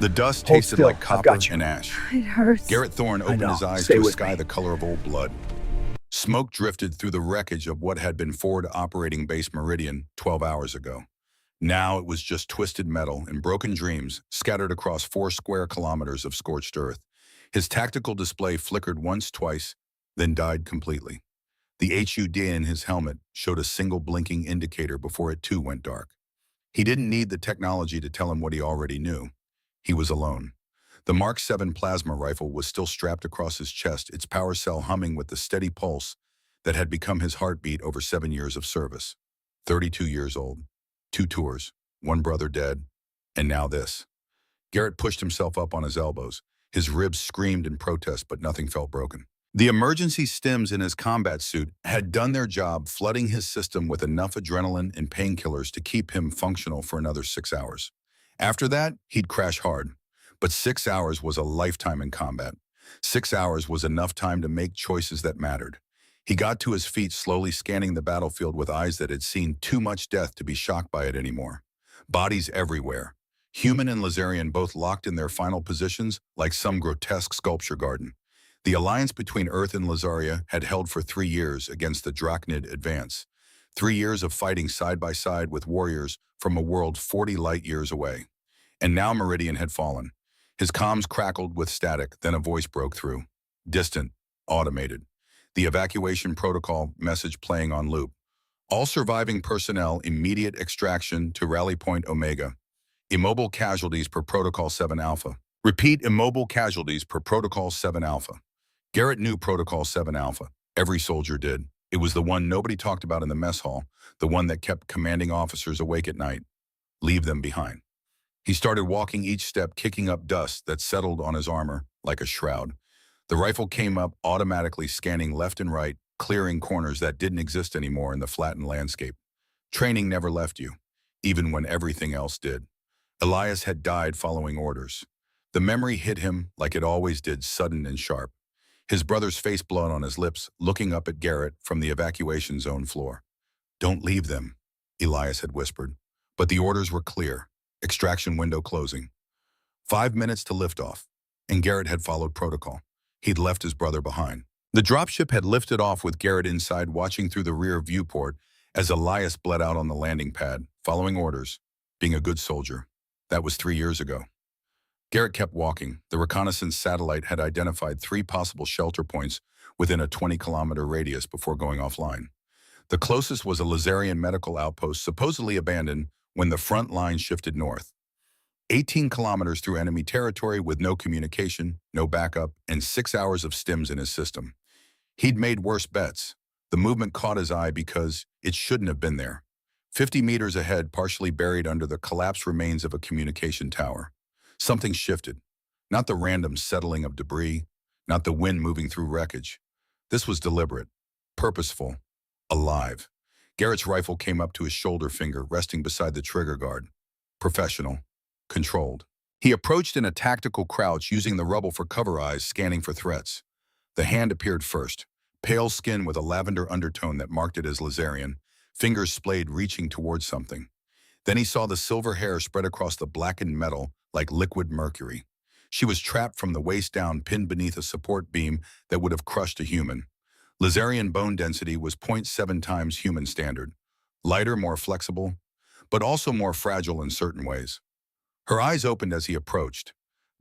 The dust Hold tasted still. like I've copper got you. and ash. It hurts. Garrett Thorne I opened know. his eyes Stay to a with sky me. the color of old blood. Smoke drifted through the wreckage of what had been forward operating base Meridian 12 hours ago. Now it was just twisted metal and broken dreams scattered across 4 square kilometers of scorched earth. His tactical display flickered once, twice, then died completely. The HUD in his helmet showed a single blinking indicator before it too went dark. He didn't need the technology to tell him what he already knew. He was alone. The Mark 7 plasma rifle was still strapped across his chest, its power cell humming with the steady pulse that had become his heartbeat over 7 years of service. 32 years old, 2 tours, 1 brother dead, and now this. Garrett pushed himself up on his elbows. His ribs screamed in protest, but nothing felt broken. The emergency stims in his combat suit had done their job, flooding his system with enough adrenaline and painkillers to keep him functional for another 6 hours. After that, he'd crash hard. But 6 hours was a lifetime in combat. 6 hours was enough time to make choices that mattered. He got to his feet, slowly scanning the battlefield with eyes that had seen too much death to be shocked by it anymore. Bodies everywhere. Human and Lazarian both locked in their final positions like some grotesque sculpture garden. The alliance between Earth and Lazaria had held for 3 years against the Drachnid advance. 3 years of fighting side by side with warriors from a world 40 light-years away. And now Meridian had fallen. His comms crackled with static, then a voice broke through. Distant, automated. The evacuation protocol message playing on loop. All surviving personnel, immediate extraction to Rally Point Omega. Immobile casualties per Protocol 7 Alpha. Repeat, immobile casualties per Protocol 7 Alpha. Garrett knew Protocol 7 Alpha. Every soldier did. It was the one nobody talked about in the mess hall, the one that kept commanding officers awake at night. Leave them behind. He started walking, each step kicking up dust that settled on his armor like a shroud. The rifle came up, automatically scanning left and right, clearing corners that didn't exist anymore in the flattened landscape. Training never left you, even when everything else did. Elias had died following orders. The memory hit him like it always did, sudden and sharp. His brother's face blown on his lips, looking up at Garrett from the evacuation zone floor. "Don't leave them," Elias had whispered. But the orders were clear. Extraction window closing. 5 minutes to liftoff, and Garrett had followed protocol. He'd left his brother behind. The dropship had lifted off with Garrett inside, watching through the rear viewport as Elias bled out on the landing pad, following orders, being a good soldier. That was 3 years ago. Garrett kept walking. The reconnaissance satellite had identified 3 possible shelter points within a 20-kilometer radius before going offline. The closest was a Lazarian medical outpost, supposedly abandoned when the front line shifted north. 18 kilometers through enemy territory with no communication, no backup, and 6 hours of stims in his system. He'd made worse bets. The movement caught his eye because it shouldn't have been there. 50 meters ahead, partially buried under the collapsed remains of a communication tower. Something shifted. Not the random settling of debris, not the wind moving through wreckage. This was deliberate, purposeful, alive. Garrett's rifle came up to his shoulder finger, resting beside the trigger guard. Professional, controlled. He approached in a tactical crouch, using the rubble for cover eyes, scanning for threats. The hand appeared first, pale skin with a lavender undertone that marked it as Lazarian, fingers splayed, reaching towards something. Then he saw the silver hair spread across the blackened metal like liquid mercury. She was trapped from the waist down, pinned beneath a support beam that would have crushed a human. Lazarian bone density was 0.7 times human standard. Lighter, more flexible, but also more fragile in certain ways. Her eyes opened as he approached,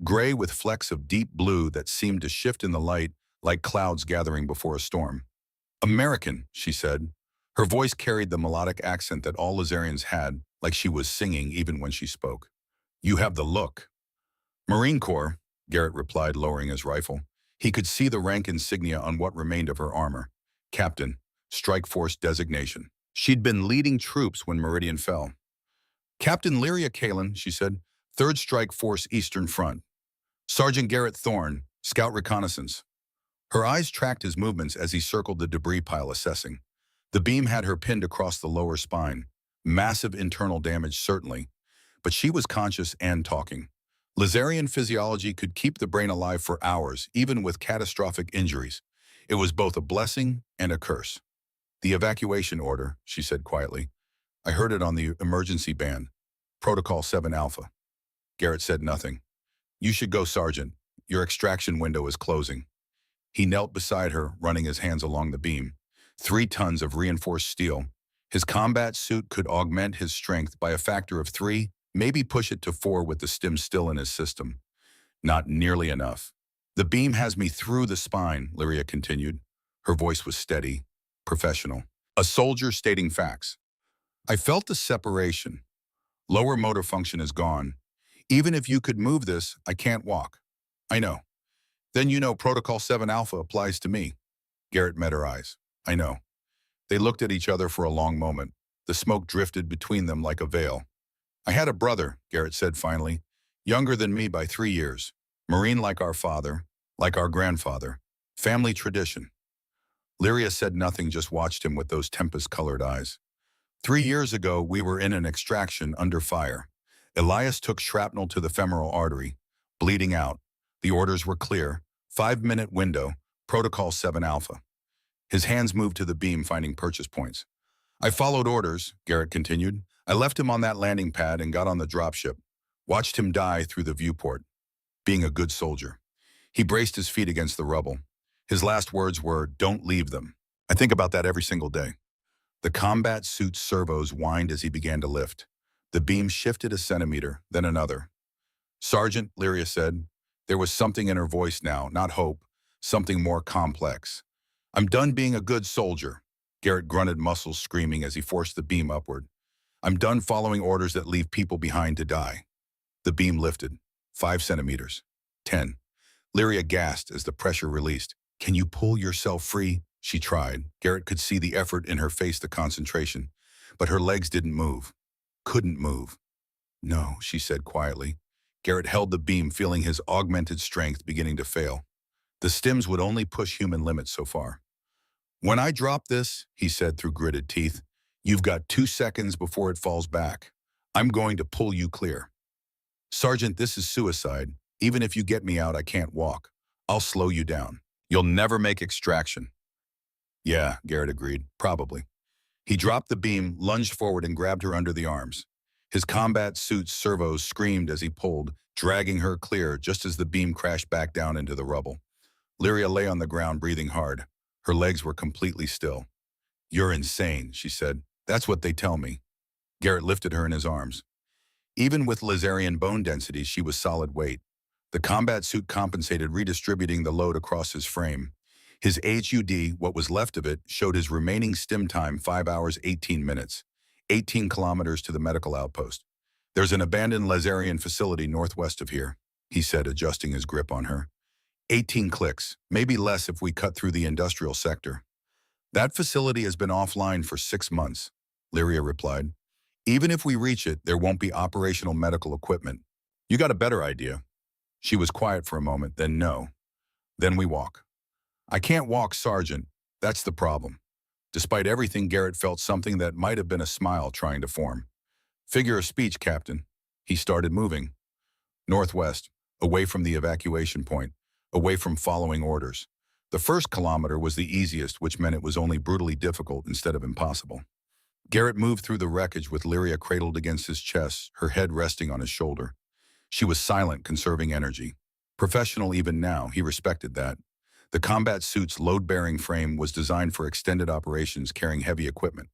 gray with flecks of deep blue that seemed to shift in the light like clouds gathering before a storm. "American," she said. Her voice carried the melodic accent that all Lazarians had, like she was singing even when she spoke. "You have the look." "Marine Corps," Garrett replied, lowering his rifle. He could see the rank insignia on what remained of her armor. Captain, Strike Force designation. She'd been leading troops when Meridian fell. "Captain Lyria Kalin," she said, 3rd Strike Force Eastern Front. "Sergeant Garrett Thorne, Scout Reconnaissance." Her eyes tracked his movements as he circled the debris pile, assessing. The beam had her pinned across the lower spine. Massive internal damage, certainly, but she was conscious and talking. Lazarian physiology could keep the brain alive for hours, even with catastrophic injuries. It was both a blessing and a curse. "The evacuation order," she said quietly. "I heard it on the emergency band. Protocol 7 Alpha." Garrett said nothing. You should go, Sergeant. Your extraction window is closing. He knelt beside her, running his hands along the beam. 3 tons of reinforced steel. His combat suit could augment his strength by a factor of 3, maybe push it to 4 with the stim still in his system. Not nearly enough. The beam has me through the spine, Lyria continued. Her voice was steady, professional. A soldier stating facts. I felt the separation. Lower motor function is gone. Even if you could move this, I can't walk. I know. Then you know Protocol 7 Alpha applies to me. Garrett met her eyes. I know. They looked at each other for a long moment. The smoke drifted between them like a veil. I had a brother, Garrett said finally, younger than me by 3 years. Marine like our father, like our grandfather. Family tradition. Lyria said nothing, just watched him with those tempest-colored eyes. 3 years ago, we were in an extraction under fire. Elias took shrapnel to the femoral artery, bleeding out. The orders were clear. 5-minute window, Protocol 7 Alpha. His hands moved to the beam, finding purchase points. I followed orders, Garrett continued. I left him on that landing pad and got on the dropship. Watched him die through the viewport. Being a good soldier. He braced his feet against the rubble. His last words were, "Don't leave them." I think about that every single day. The combat suit's servos whined as he began to lift. The beam shifted a centimeter, then another. Sergeant, Lyria said. There was something in her voice now, not hope, something more complex. I'm done being a good soldier. Garrett grunted, muscles screaming as he forced the beam upward. I'm done following orders that leave people behind to die. The beam lifted. 5 centimeters. 10. Lyria gasped as the pressure released. Can you pull yourself free? She tried. Garrett could see the effort in her face, the concentration. But her legs didn't move. Couldn't move. No, she said quietly. Garrett held the beam, feeling his augmented strength beginning to fail. The stims would only push human limits so far. When I drop this, he said through gritted teeth, you've got 2 seconds before it falls back. I'm going to pull you clear. Sergeant, this is suicide. Even if you get me out, I can't walk. I'll slow you down. You'll never make extraction. Yeah, Garrett agreed. Probably. He dropped the beam, lunged forward, and grabbed her under the arms. His combat suit's servos screamed as he pulled, dragging her clear just as the beam crashed back down into the rubble. Lyria lay on the ground, breathing hard. Her legs were completely still. You're insane, she said. That's what they tell me. Garrett lifted her in his arms. Even with Lazarian bone density, she was solid weight. The combat suit compensated, redistributing the load across his frame. His HUD, what was left of it, showed his remaining stim time 5 hours 18 minutes, 18 kilometers to the medical outpost. There's an abandoned Lazarian facility northwest of here, he said, adjusting his grip on her. 18 clicks, maybe less if we cut through the industrial sector. That facility has been offline for 6 months, Lyria replied. Even if we reach it, there won't be operational medical equipment. You got a better idea. She was quiet for a moment, then no. Then we walk. I can't walk, Sergeant. That's the problem. Despite everything, Garrett felt something that might have been a smile trying to form. Figure of speech, Captain. He started moving. Northwest, away from the evacuation point, away from following orders. The first kilometer was the easiest, which meant it was only brutally difficult instead of impossible. Garrett moved through the wreckage with Lyria cradled against his chest, her head resting on his shoulder. She was silent, conserving energy. Professional even now, he respected that. The combat suit's load-bearing frame was designed for extended operations carrying heavy equipment.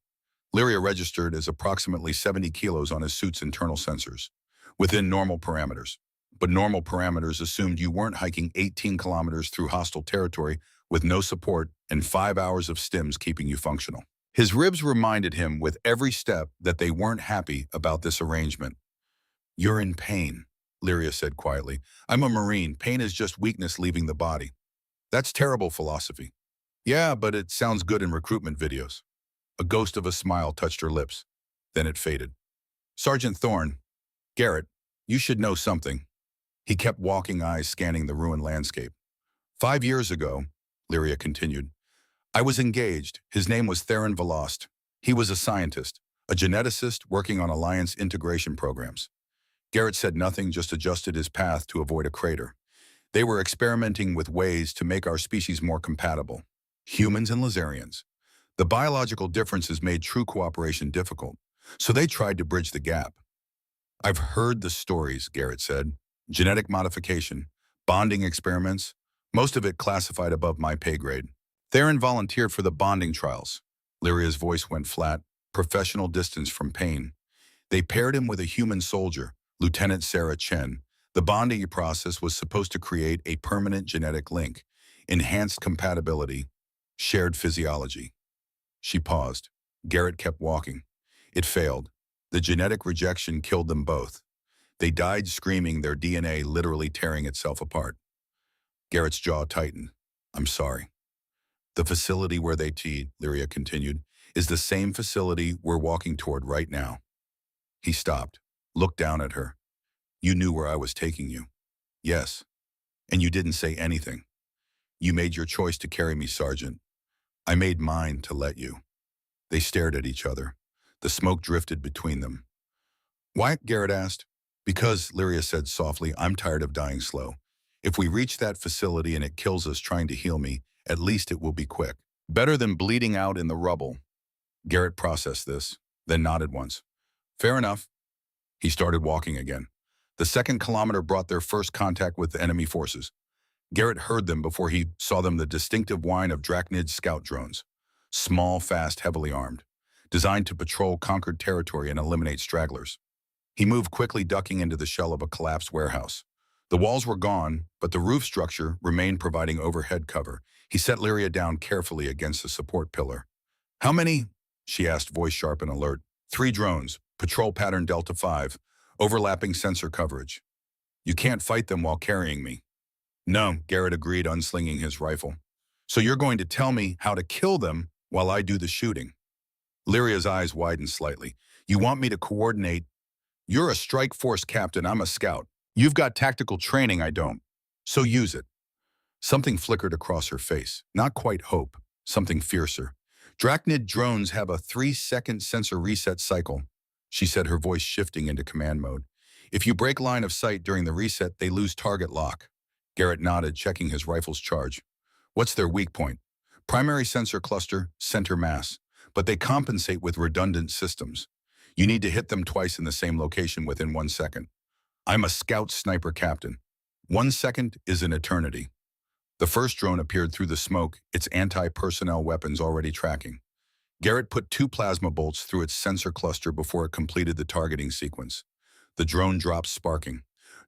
Lyria registered as approximately 70 kilos on his suit's internal sensors, within normal parameters. But normal parameters assumed you weren't hiking 18 kilometers through hostile territory with no support and 5 hours of stims keeping you functional. His ribs reminded him with every step that they weren't happy about this arrangement. You're in pain, Lyria said quietly. I'm a Marine. Pain is just weakness leaving the body. That's terrible philosophy. Yeah, but it sounds good in recruitment videos. A ghost of a smile touched her lips. Then it faded. Sergeant Thorne, Garrett, you should know something. He kept walking, eyes scanning the ruined landscape. 5 years ago, Lyria continued, I was engaged. His name was Terran. He was a scientist, a geneticist working on Alliance integration programs. Garrett said nothing, just adjusted his path to avoid a crater. They were experimenting with ways to make our species more compatible, humans and Lazarians. The biological differences made true cooperation difficult, so they tried to bridge the gap. I've heard the stories, Garrett said. genetic modification, bonding experiments, most of it classified above my pay grade. Theron volunteered for the bonding trials. Lyria's voice went flat, professional distance from pain. They paired him with a human soldier, Lieutenant Sarah Chen. The bonding process was supposed to create a permanent genetic link, enhanced compatibility, shared physiology. She paused. Garrett kept walking. It failed. The genetic rejection killed them both. They died screaming, their DNA literally tearing itself apart. Garrett's jaw tightened. I'm sorry. The facility where they teed, Lyria continued, is the same facility we're walking toward right now. He stopped, looked down at her. You knew where I was taking you. Yes. And you didn't say anything. You made your choice to carry me, Sergeant. I made mine to let you. They stared at each other. The smoke drifted between them. Why? Garrett asked. Because, Lyria said softly, I'm tired of dying slow. If we reach that facility and it kills us trying to heal me, at least it will be quick. Better than bleeding out in the rubble. Garrett processed this, then nodded once. Fair enough. He started walking again. The second kilometer brought their first contact with the enemy forces. Garrett heard them before he saw them, the distinctive whine of Drachnid's scout drones. Small, fast, heavily armed. Designed to patrol conquered territory and eliminate stragglers. He moved quickly, ducking into the shell of a collapsed warehouse. The walls were gone, but the roof structure remained, providing overhead cover. He set Lyria down carefully against a support pillar. How many? She asked, voice sharp and alert. 3 drones, patrol pattern Delta 5, overlapping sensor coverage. You can't fight them while carrying me. No, Garrett agreed, unslinging his rifle. So you're going to tell me how to kill them while I do the shooting? Lyria's eyes widened slightly. You want me to coordinate? You're a strike force captain, I'm a scout. You've got tactical training, I don't. So use it. Something flickered across her face. Not quite hope, something fiercer. Drachnid drones have a 3-second sensor reset cycle, she said, her voice shifting into command mode. If you break line of sight during the reset, they lose target lock. Garrett nodded, checking his rifle's charge. What's their weak point? Primary sensor cluster, center mass. But they compensate with redundant systems. You need to hit them twice in the same location within 1 second. I'm a scout sniper captain. 1 second is an eternity. The first drone appeared through the smoke, its anti-personnel weapons already tracking. Garrett put 2 plasma bolts through its sensor cluster before it completed the targeting sequence. The drone dropped, sparking.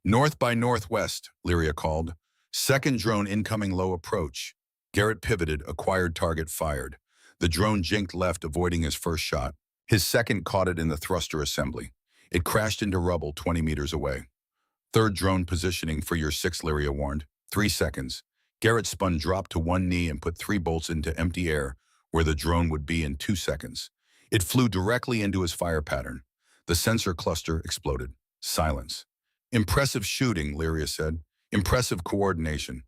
North by northwest, Lyria called. Second drone incoming, low approach. Garrett pivoted, acquired target fired. The drone jinked left, avoiding his first shot. His second caught it in the thruster assembly. It crashed into rubble 20 meters away. Third drone positioning for your 6, Lyria warned. 3 seconds. Garrett spun, dropped to one knee, and put 3 bolts into empty air, where the drone would be in 2 seconds. It flew directly into his fire pattern. The sensor cluster exploded. Silence. Impressive shooting, Lyria said. Impressive coordination.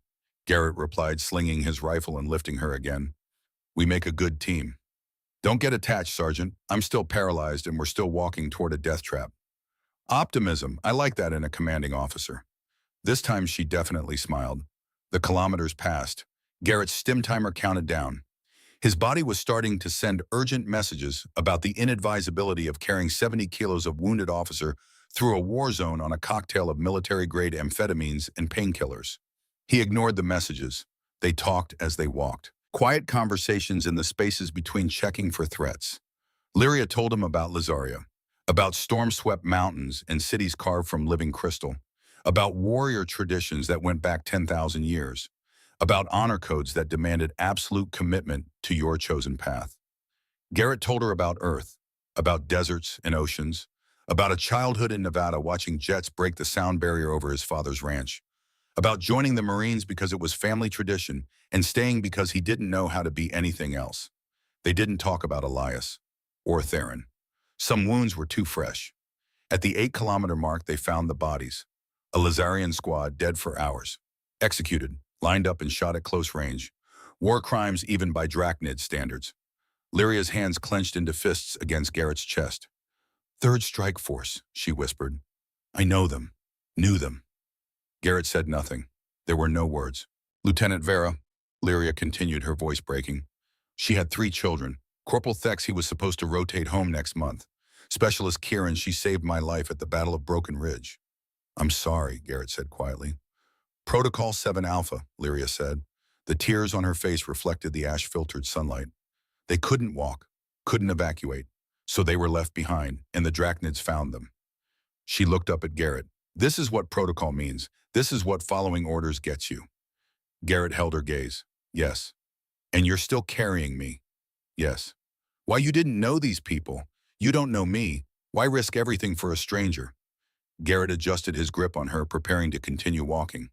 Garrett replied, slinging his rifle and lifting her again. We make a good team. Don't get attached, Sergeant. I'm still paralyzed and we're still walking toward a death trap. Optimism. I like that in a commanding officer. This time she definitely smiled. The kilometers passed. Garrett's stim timer counted down. His body was starting to send urgent messages about the inadvisability of carrying 70 kilos of wounded officer through a war zone on a cocktail of military-grade amphetamines and painkillers. He ignored the messages. They talked as they walked. Quiet conversations in the spaces between, checking for threats. Lyria told him about Lazaria, about storm-swept mountains and cities carved from living crystal, about warrior traditions that went back 10,000 years, about honor codes that demanded absolute commitment to your chosen path. Garrett told her about Earth, about deserts and oceans, about a childhood in Nevada watching jets break the sound barrier over his father's ranch, about joining the Marines because it was family tradition and staying because he didn't know how to be anything else. They didn't talk about Elias or Theron. Some wounds were too fresh. At the 8-kilometer mark, they found the bodies. A Lazarian squad dead for hours. Executed, lined up and shot at close range. War crimes even by Drachnid standards. Lyria's hands clenched into fists against Garrett's chest. Third Strike Force, she whispered. I know them. Knew them. Garrett said nothing. There were no words. Lieutenant Vera, Lyria continued, her voice breaking. She had 3 children. Corporal Thex, he was supposed to rotate home next month. Specialist Kieran, she saved my life at the Battle of Broken Ridge. I'm sorry, Garrett said quietly. Protocol 7 Alpha, Lyria said. The tears on her face reflected the ash-filtered sunlight. They couldn't walk, couldn't evacuate, so they were left behind, and the Drachnids found them. She looked up at Garrett. This is what protocol means. This is what following orders gets you. Garrett held her gaze. Yes. And you're still carrying me. Yes. Why, you didn't know these people. You don't know me. Why risk everything for a stranger? Garrett adjusted his grip on her, preparing to continue walking.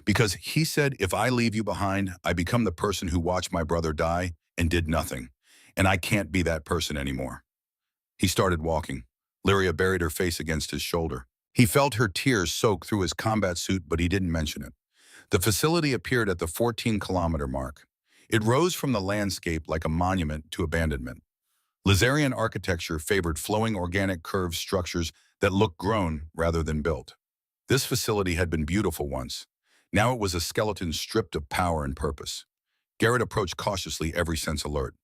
Because he said, if I leave you behind, I become the person who watched my brother die and did nothing. And I can't be that person anymore. He started walking. Lyria buried her face against his shoulder. He felt her tears soak through his combat suit, but he didn't mention it. The facility appeared at the 14-kilometer mark. It rose from the landscape like a monument to abandonment. Lazarian architecture favored flowing organic curved structures that looked grown rather than built. This facility had been beautiful once. Now it was a skeleton stripped of power and purpose. Garrett approached cautiously, every sense alert.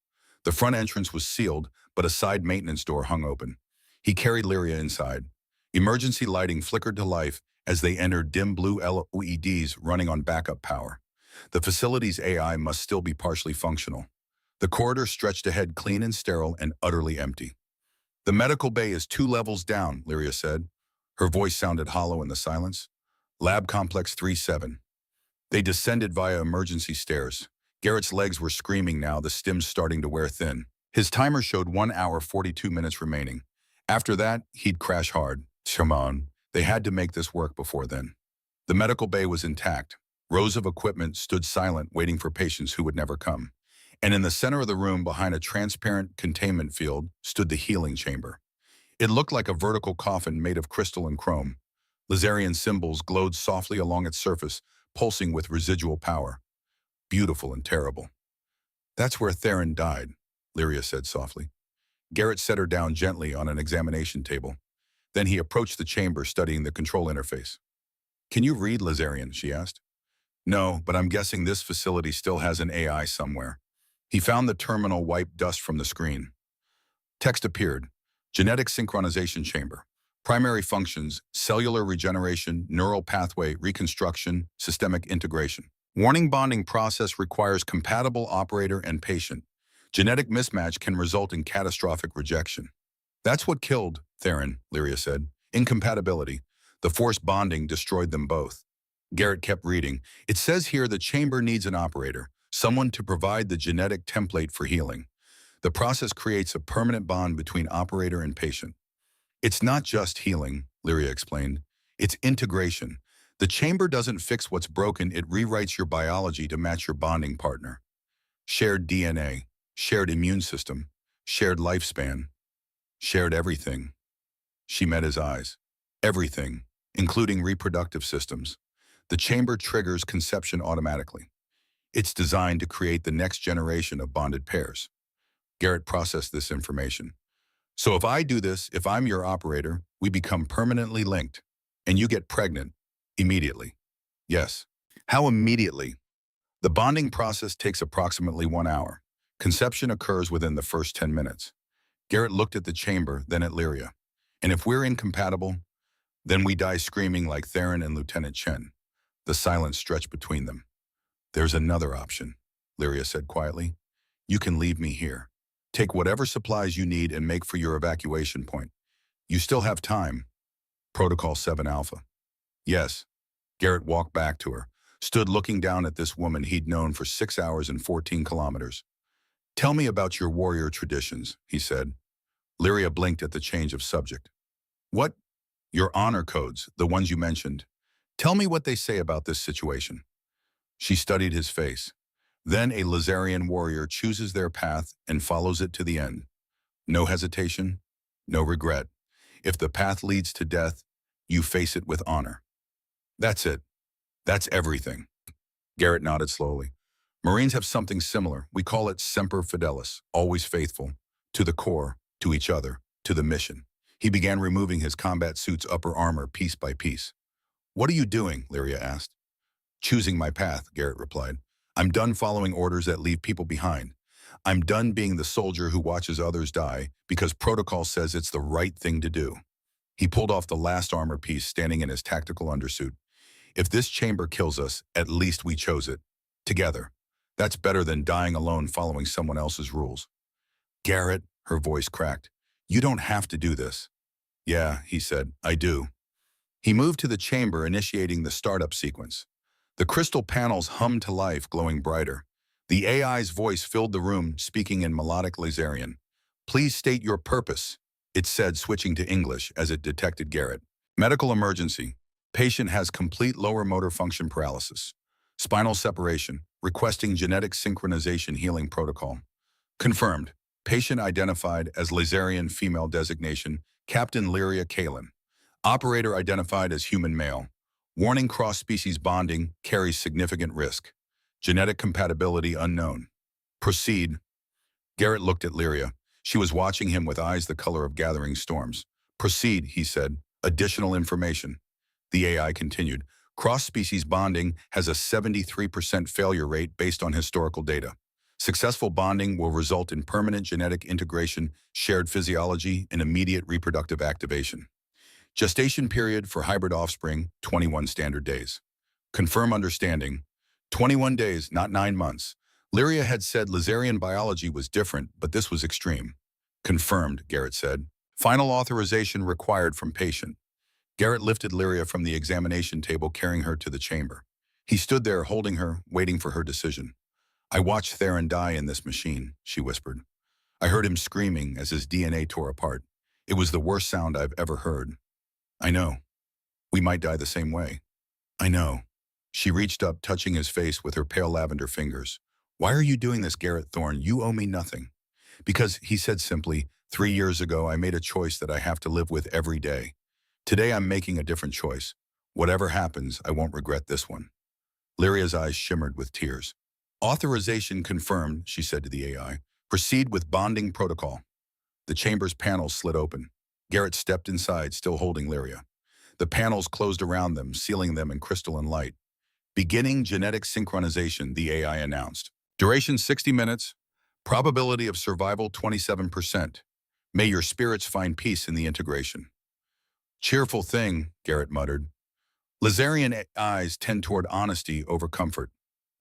The front entrance was sealed, but a side maintenance door hung open. He carried Lyria inside. Emergency lighting flickered to life as they entered dim blue LEDs running on backup power. The facility's AI must still be partially functional. The corridor stretched ahead, clean and sterile and utterly empty. The medical bay is 2 levels down, Lyria said. Her voice sounded hollow in the silence. Lab Complex 3-7. They descended via emergency stairs. Garrett's legs were screaming now, the stims starting to wear thin. His timer showed 1 hour 42 minutes remaining. After that, he'd crash hard. Shaman. They had to make this work before then. The medical bay was intact. Rows of equipment stood silent, waiting for patients who would never come. And in the center of the room, behind a transparent containment field, stood the healing chamber. It looked like a vertical coffin made of crystal and chrome. Lazarian symbols glowed softly along its surface, pulsing with residual power. Beautiful and terrible. That's where Terran died, Lyria said softly. Garrett set her down gently on an examination table. Then he approached the chamber, studying the control interface. Can you read Lazarian? She asked. No, but I'm guessing this facility still has an AI somewhere. He found the terminal, wiped dust from the screen. Text appeared. Genetic synchronization chamber. Primary functions: cellular regeneration, neural pathway reconstruction, systemic integration. Warning: bonding process requires compatible operator and patient. Genetic mismatch can result in catastrophic rejection. That's what killed Terran, Lyria said. Incompatibility. The forced bonding destroyed them both. Garrett kept reading. It says here the chamber needs an operator, someone to provide the genetic template for healing. The process creates a permanent bond between operator and patient. It's not just healing, Lyria explained. It's integration. The chamber doesn't fix what's broken, it rewrites your biology to match your bonding partner. Shared DNA, shared immune system, shared lifespan, shared everything. She met his eyes. Everything, including reproductive systems. The chamber triggers conception automatically. It's designed to create the next generation of bonded pairs. Garrett processed this information. So if I do this, if I'm your operator, we become permanently linked, and you get pregnant immediately. Yes. How immediately? The bonding process takes approximately 1 hour. Conception occurs within the first 10 minutes. Garrett looked at the chamber, then at Lyria. And if we're incompatible, then we die screaming like Terran and Lieutenant Chen. The silence stretched between them. There's another option, Lyria said quietly. You can leave me here. Take whatever supplies you need and make for your evacuation point. You still have time. Protocol 7 Alpha. Yes. Garrett walked back to her, stood looking down at this woman he'd known for 6 hours and 14 kilometers. Tell me about your warrior traditions, he said. Lyria blinked at the change of subject. What? Your honor codes, the ones you mentioned. Tell me what they say about this situation. She studied his face. Then a Lazarian warrior chooses their path and follows it to the end. No hesitation, no regret. If the path leads to death, you face it with honor. That's it. That's everything. Garrett nodded slowly. Marines have something similar. We call it Semper Fidelis, always faithful, to the core, to each other, to the mission. He began removing his combat suit's upper armor piece by piece. What are you doing? Lyria asked. Choosing my path, Garrett replied. I'm done following orders that leave people behind. I'm done being the soldier who watches others die because protocol says it's the right thing to do. He pulled off the last armor piece standing in his tactical undersuit. If this chamber kills us, at least we chose it. Together. That's better than dying alone following someone else's rules. Garrett, her voice cracked. You don't have to do this. Yeah, he said, I do. He moved to the chamber, initiating the startup sequence. The crystal panels hummed to life, glowing brighter. The AI's voice filled the room, speaking in melodic Laserian. Please state your purpose, it said, switching to English as it detected Garrett. Medical emergency. Patient has complete lower motor function paralysis. Spinal separation. Requesting genetic synchronization healing protocol. Confirmed. Patient identified as Laserian female designation, Captain Lyria Kalin. Operator identified as human male. Warning: cross-species bonding carries significant risk. Genetic compatibility unknown. Proceed. Garrett looked at Lyria. She was watching him with eyes the color of gathering storms. Proceed, he said. Additional information. The AI continued. Cross-species bonding has a 73% failure rate based on historical data. Successful bonding will result in permanent genetic integration, shared physiology, and immediate reproductive activation. Gestation period for hybrid offspring, 21 standard days. Confirm understanding. 21 days, not 9 months. Lyria had said Laserian biology was different, but this was extreme. Confirmed, Garrett said. Final authorization required from patient. Garrett lifted Lyria from the examination table, carrying her to the chamber. He stood there, holding her, waiting for her decision. I watched Terran die in this machine, she whispered. I heard him screaming as his DNA tore apart. It was the worst sound I've ever heard. I know. We might die the same way. I know. She reached up, touching his face with her pale lavender fingers. Why are you doing this, Garrett Thorne? You owe me nothing. Because, he said simply, 3 years ago I made a choice that I have to live with every day. Today I'm making a different choice. Whatever happens, I won't regret this one. Lyria's eyes shimmered with tears. Authorization confirmed, she said to the AI. Proceed with bonding protocol. The chamber's panels slid open. Garrett stepped inside, still holding Lyria. The panels closed around them, sealing them in crystalline light. Beginning genetic synchronization, the AI announced. Duration 60 minutes. Probability of survival 27%. May your spirits find peace in the integration. Cheerful thing, Garrett muttered. Laserian eyes tend toward honesty over comfort,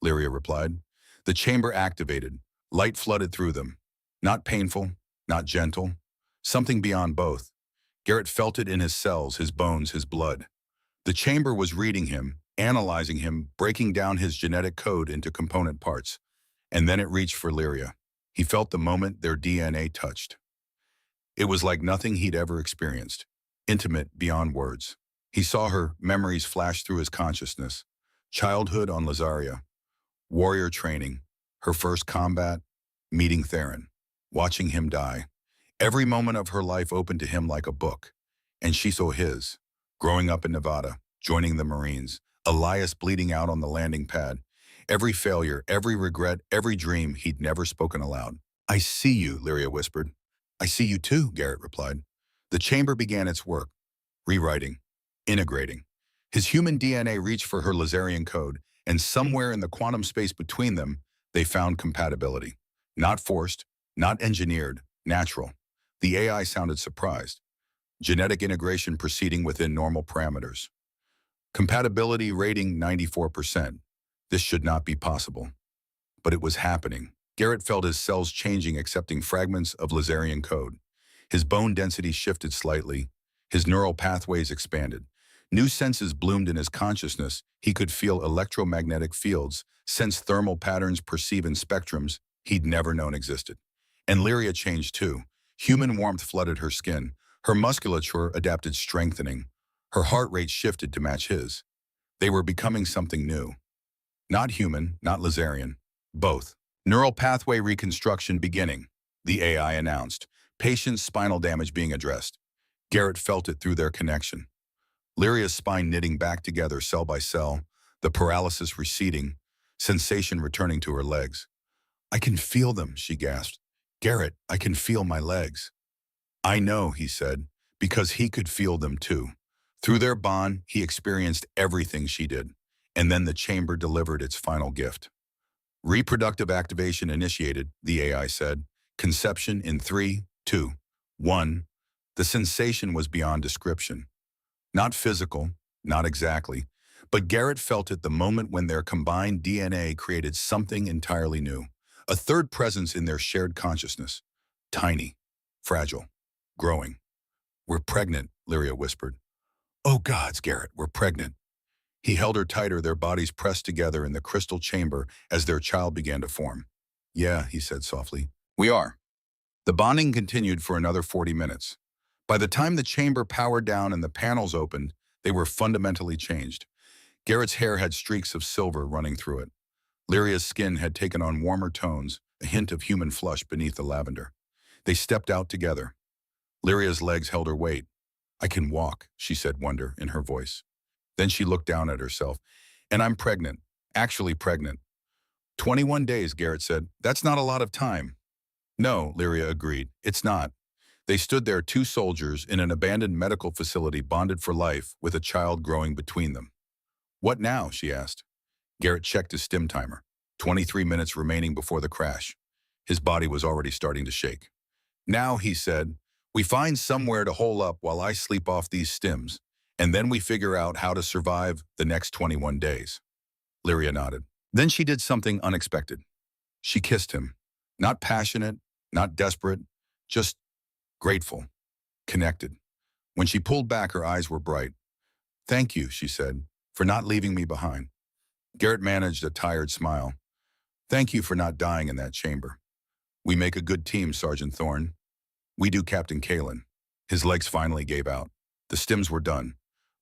Lyria replied. The chamber activated. Light flooded through them. Not painful, not gentle. Something beyond both. Garrett felt it in his cells, his bones, his blood. The chamber was reading him, analyzing him, breaking down his genetic code into component parts. And then it reached for Lyria. He felt the moment their DNA touched. It was like nothing he'd ever experienced. Intimate beyond words. He saw her, memories flash through his consciousness. Childhood on Lazaria. Warrior training. Her first combat. Meeting Terran. Watching him die. Every moment of her life opened to him like a book. And she saw his. Growing up in Nevada. Joining the Marines. Elias bleeding out on the landing pad. Every failure, every regret, every dream he'd never spoken aloud. I see you, Lyria whispered. I see you too, Garrett replied. The chamber began its work. Rewriting. Integrating. His human DNA reached for her Laserian code, and somewhere in the quantum space between them, they found compatibility. Not forced, not engineered, natural. The AI sounded surprised. Genetic integration proceeding within normal parameters. Compatibility rating 94%. This should not be possible. But it was happening. Garrett felt his cells changing, accepting fragments of Laserian code. His bone density shifted slightly. His neural pathways expanded. New senses bloomed in his consciousness. He could feel electromagnetic fields, sense thermal patterns, perceive in spectrums he'd never known existed. And Lyria changed too. Human warmth flooded her skin. Her musculature adapted, strengthening. Her heart rate shifted to match his. They were becoming something new. Not human, not Laserian. Both. Neural pathway reconstruction beginning, the AI announced. Patient's spinal damage being addressed. Garrett felt it through their connection. Lyria's spine knitting back together cell by cell, the paralysis receding, sensation returning to her legs. I can feel them, she gasped. Garrett, I can feel my legs. I know, he said, because he could feel them too. Through their bond, he experienced everything she did. And then the chamber delivered its final gift. Reproductive activation initiated, the AI said. Conception in 3, 2, 1. The sensation was beyond description. Not physical, not exactly, but Garrett felt it the moment when their combined DNA created something entirely new. A third presence in their shared consciousness. Tiny, fragile, growing. "We're pregnant," Lyria whispered. "Oh gods, Garrett, we're pregnant." He held her tighter, their bodies pressed together in the crystal chamber as their child began to form. "Yeah," he said softly. "We are." The bonding continued for another 40 minutes. By the time the chamber powered down and the panels opened, they were fundamentally changed. Garrett's hair had streaks of silver running through it. Lyria's skin had taken on warmer tones, a hint of human flush beneath the lavender. They stepped out together. Lyria's legs held her weight. "I can walk," she said, wonder in her voice. Then she looked down at herself. "And I'm pregnant. Actually pregnant." 21 days, Garrett said. "That's not a lot of time." "No," Lyria agreed. "It's not." They stood there, two soldiers in an abandoned medical facility bonded for life with a child growing between them. "What now?" she asked. Garrett checked his stim timer. 23 minutes remaining before the crash. His body was already starting to shake. "Now," he said, "we find somewhere to hole up while I sleep off these stims, and then we figure out how to survive the next 21 days. Lyria nodded. Then she did something unexpected. She kissed him. Not passionate, not desperate, just grateful, connected. When she pulled back, her eyes were bright. "Thank you," she said, "for not leaving me behind." Garrett managed a tired smile. "Thank you for not dying in that chamber. We make a good team, Sergeant Thorne. We do, Captain Kalen." His legs finally gave out. The stims were done.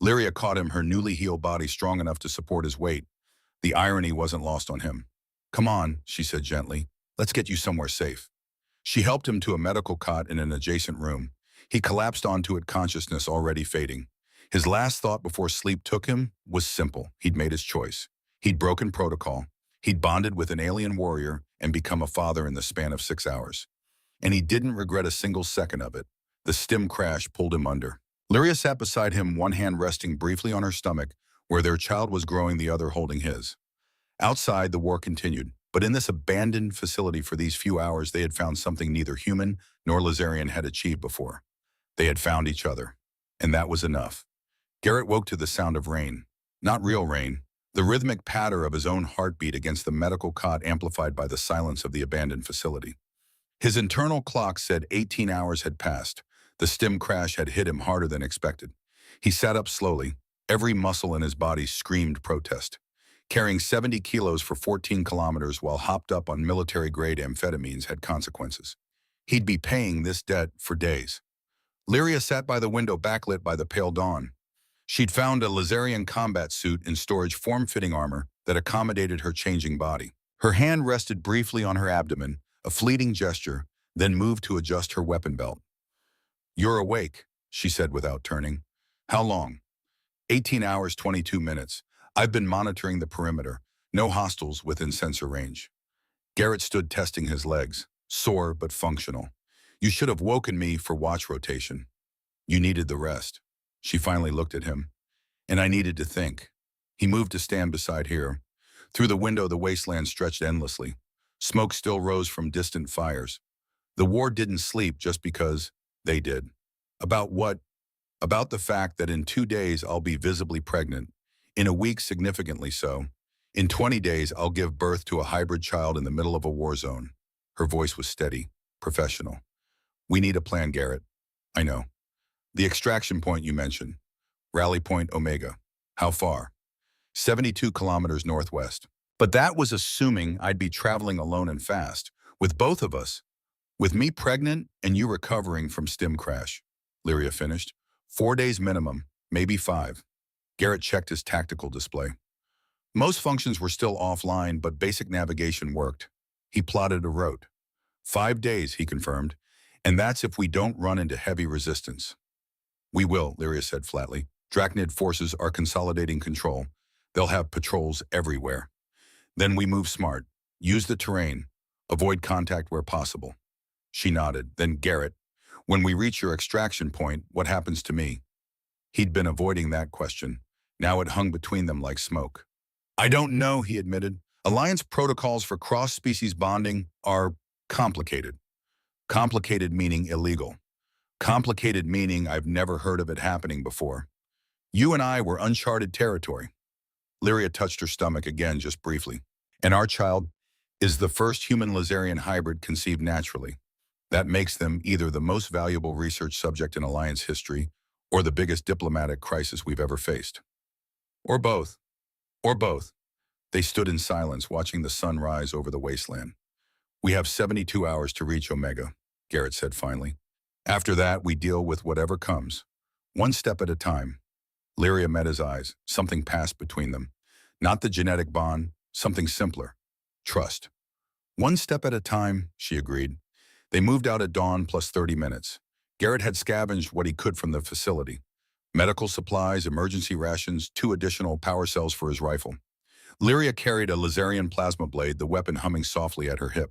Lyria caught him, her newly healed body strong enough to support his weight. The irony wasn't lost on him. "Come on," she said gently. "Let's get you somewhere safe." She helped him to a medical cot in an adjacent room. He collapsed onto it, consciousness already fading. His last thought before sleep took him was simple. He'd made his choice. He'd broken protocol. He'd bonded with an alien warrior and become a father in the span of 6 hours. And he didn't regret a single second of it. The stim crash pulled him under. Lyria sat beside him, one hand resting briefly on her stomach, where their child was growing, the other holding his. Outside, the war continued, but in this abandoned facility for these few hours, they had found something neither human nor Lazarian had achieved before. They had found each other, and that was enough. Garrett woke to the sound of rain. Not real rain, the rhythmic patter of his own heartbeat against the medical cot, amplified by the silence of the abandoned facility. His internal clock said 18 hours had passed. The stim crash had hit him harder than expected. He sat up slowly. Every muscle in his body screamed protest. Carrying 70 kilos for 14 kilometers while hopped up on military-grade amphetamines had consequences. He'd be paying this debt for days. Lyria sat by the window, backlit by the pale dawn. She'd found a Lazarian combat suit in storage, form-fitting armor that accommodated her changing body. Her hand rested briefly on her abdomen, a fleeting gesture, then moved to adjust her weapon belt. "You're awake," she said without turning. "How long?" 18 hours, 22 minutes. I've been monitoring the perimeter. No hostiles within sensor range." Garrett stood, testing his legs, sore but functional. "You should have woken me for watch rotation. You needed the rest." She finally looked at him. "And I needed to think." He moved to stand beside her. Through the window, the wasteland stretched endlessly. Smoke still rose from distant fires. The war didn't sleep just because they did. About what? About the fact that in 2 days I'll be visibly pregnant. In a week, significantly so. In 20 days, I'll give birth to a hybrid child in the middle of a war zone. Her voice was steady, professional. "We need a plan, Garrett." "I know. The extraction point you mentioned. Rally Point Omega. How far?" 72 kilometers northwest. But that was assuming I'd be traveling alone and fast. With both of us. With me pregnant and you recovering from stim crash. Lyria finished. 4 days minimum, maybe 5. Garrett checked his tactical display. Most functions were still offline, but basic navigation worked. He plotted a route. 5 days, he confirmed, and that's if we don't run into heavy resistance. "We will," Lyria said flatly. "Drachnid forces are consolidating control. They'll have patrols everywhere. Then we move smart. Use the terrain. Avoid contact where possible." She nodded. "Then Garrett, when we reach your extraction point, what happens to me?" He'd been avoiding that question. Now it hung between them like smoke. "I don't know," he admitted. "Alliance protocols for cross-species bonding are complicated." Complicated meaning illegal. Complicated meaning I've never heard of it happening before. You and I were uncharted territory. Lyria touched her stomach again just briefly. And our child is the first human Lazarian hybrid conceived naturally. That makes them either the most valuable research subject in Alliance history or the biggest diplomatic crisis we've ever faced. Or both. Or both. They stood in silence, watching the sun rise over the wasteland. We have 72 hours to reach Omega, Garrett said finally. After that, we deal with whatever comes. One step at a time. Lyria met his eyes. Something passed between them. Not the genetic bond, something simpler. Trust. One step at a time, she agreed. They moved out at dawn plus 30 minutes. Garrett had scavenged what he could from the facility. Medical supplies, emergency rations, 2 additional power cells for his rifle. Lyria carried a Lazarian plasma blade, the weapon humming softly at her hip.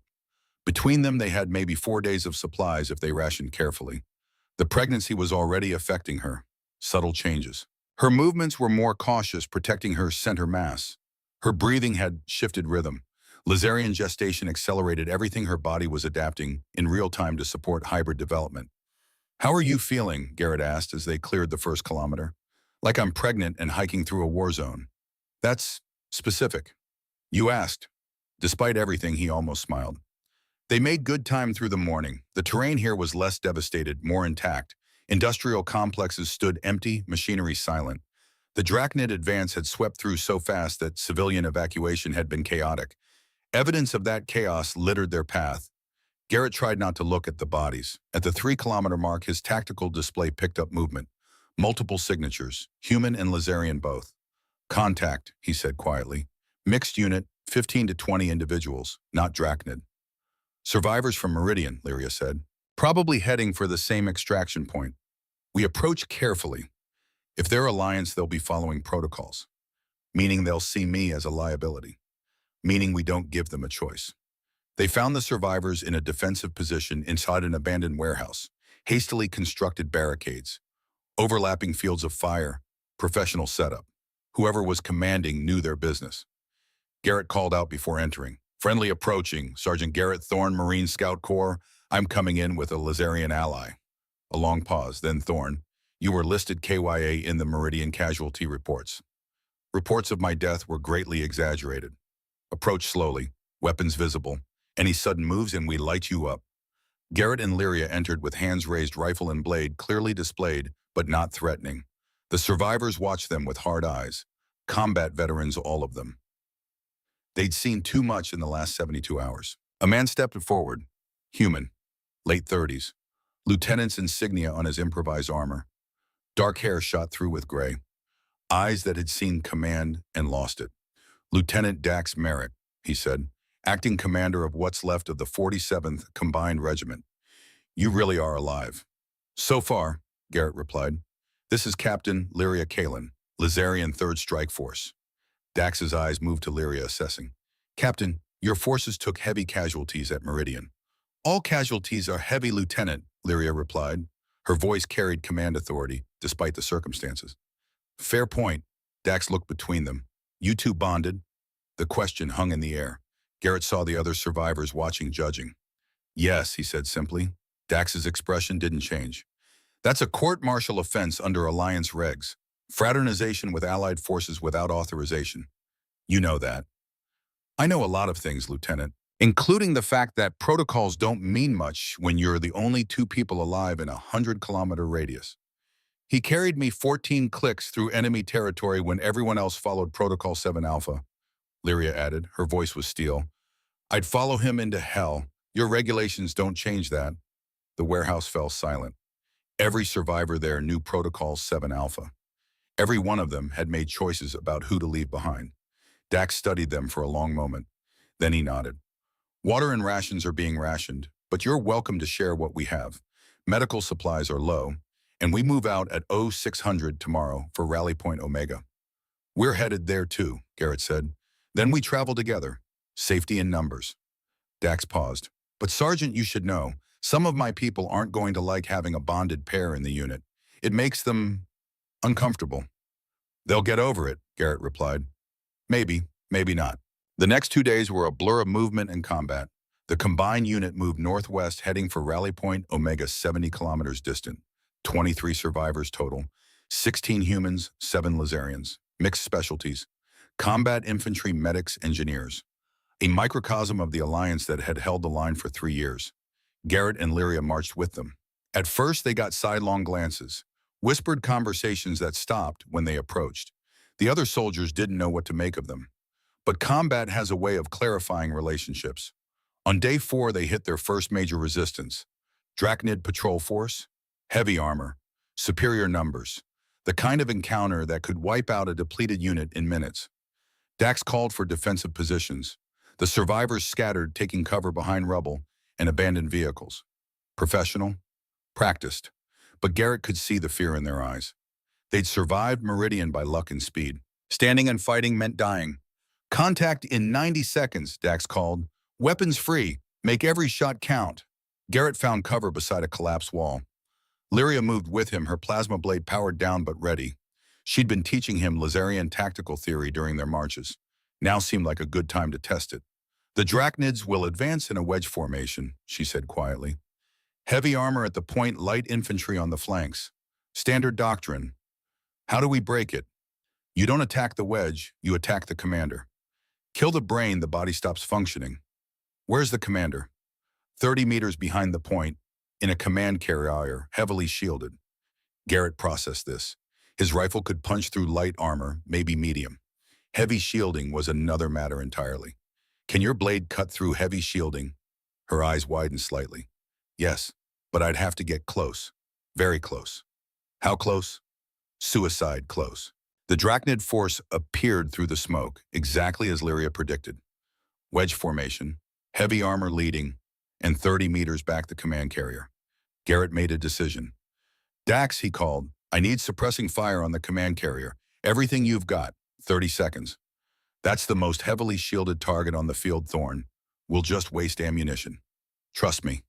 Between them, they had maybe 4 days of supplies if they rationed carefully. The pregnancy was already affecting her. Subtle changes. Her movements were more cautious, protecting her center mass. Her breathing had shifted rhythm. Lazarian gestation accelerated everything her body was adapting in real time to support hybrid development. How are you feeling? Garrett asked as they cleared the first kilometer. Like I'm pregnant and hiking through a war zone. That's specific. You asked. Despite everything, he almost smiled. They made good time through the morning. The terrain here was less devastated, more intact. Industrial complexes stood empty, machinery silent. The Drachnid advance had swept through so fast that civilian evacuation had been chaotic. Evidence of that chaos littered their path. Garrett tried not to look at the bodies. At the 3-kilometer mark, his tactical display picked up movement. Multiple signatures, human and Lazarian both. Contact, he said quietly. Mixed unit, 15 to 20 individuals, not Drachnid. Survivors from Meridian, Lyria said. Probably heading for the same extraction point. We approach carefully. If they're Alliance, they'll be following protocols. Meaning they'll see me as a liability. Meaning we don't give them a choice. They found the survivors in a defensive position inside an abandoned warehouse, hastily constructed barricades, overlapping fields of fire, professional setup. Whoever was commanding knew their business. Garrett called out before entering. Friendly approaching, Sergeant Garrett Thorne, Marine Scout Corps. I'm coming in with a Lazarian ally. A long pause, then Thorne. You were listed KYA in the Meridian casualty reports. Reports of my death were greatly exaggerated. Approach slowly, weapons visible. Any sudden moves and we light you up. Garrett and Lyria entered with hands raised, rifle and blade clearly displayed, but not threatening. The survivors watched them with hard eyes. Combat veterans, all of them. They'd seen too much in the last 72 hours. A man stepped forward. Human. Late 30s. Lieutenant's insignia on his improvised armor. Dark hair shot through with gray. Eyes that had seen command and lost it. Lieutenant Dax Merrick, he said, acting commander of what's left of the 47th Combined Regiment. You really are alive. So far, Garrett replied. This is Captain Lyria Kalin, Lazarian 3rd Strike Force. Dax's eyes moved to Lyria, assessing. Captain, your forces took heavy casualties at Meridian. All casualties are heavy, Lieutenant, Lyria replied. Her voice carried command authority, despite the circumstances. Fair point. Dax looked between them. You two bonded? The question hung in the air. Garrett saw the other survivors watching, judging. Yes, he said simply. Dax's expression didn't change. That's a court-martial offense under Alliance regs. Fraternization with allied forces without authorization. You know that. I know a lot of things, Lieutenant, including the fact that protocols don't mean much when you're the only 2 people alive in a 100-kilometer radius. He carried me 14 clicks through enemy territory when everyone else followed Protocol 7 Alpha, Lyria added. Her voice was steel. I'd follow him into hell. Your regulations don't change that. The warehouse fell silent. Every survivor there knew Protocol 7 Alpha. Every one of them had made choices about who to leave behind. Dax studied them for a long moment. Then he nodded. Water and rations are being rationed, but you're welcome to share what we have. Medical supplies are low, and we move out at 0600 tomorrow for Rally Point Omega. We're headed there too, Garrett said. Then we travel together. Safety in numbers. Dax paused. But Sergeant, you should know, some of my people aren't going to like having a bonded pair in the unit. It makes them uncomfortable. They'll get over it, Garrett replied. Maybe, maybe not. The next 2 days were a blur of movement and combat. The combined unit moved northwest, heading for Rally Point Omega 70 kilometers distant. 23 survivors total, 16 humans, 7 Lazarians. Mixed specialties. Combat infantry, medics, engineers. A microcosm of the alliance that had held the line for 3 years. Garrett and Lyria marched with them. At first, they got sidelong glances, whispered conversations that stopped when they approached. The other soldiers didn't know what to make of them. But combat has a way of clarifying relationships. On day 4, they hit their first major resistance. Drachnid patrol force, heavy armor, superior numbers. The kind of encounter that could wipe out a depleted unit in minutes. Dax called for defensive positions. The survivors scattered, taking cover behind rubble and abandoned vehicles. Professional, practiced, but Garrett could see the fear in their eyes. They'd survived Meridian by luck and speed. Standing and fighting meant dying. Contact in 90 seconds, Dax called. Weapons free. Make every shot count. Garrett found cover beside a collapsed wall. Lyria moved with him, her plasma blade powered down but ready. She'd been teaching him Lazarian tactical theory during their marches. Now seemed like a good time to test it. The Drachnids will advance in a wedge formation, she said quietly. Heavy armor at the point, light infantry on the flanks. Standard doctrine. How do we break it? You don't attack the wedge, you attack the commander. Kill the brain, the body stops functioning. Where's the commander? 30 meters behind the point, in a command carrier, heavily shielded. Garrett processed this. His rifle could punch through light armor, maybe medium. Heavy shielding was another matter entirely. Can your blade cut through heavy shielding? Her eyes widened slightly. Yes, but I'd have to get close. Very close. How close? Suicide close. The Drachnid force appeared through the smoke, exactly as Lyria predicted. Wedge formation, heavy armor leading, and 30 meters back the command carrier. Garrett made a decision. Dax, he called, I need suppressing fire on the command carrier. Everything you've got, 30 seconds. That's the most heavily shielded target on the field, Thorn. We'll just waste ammunition. Trust me.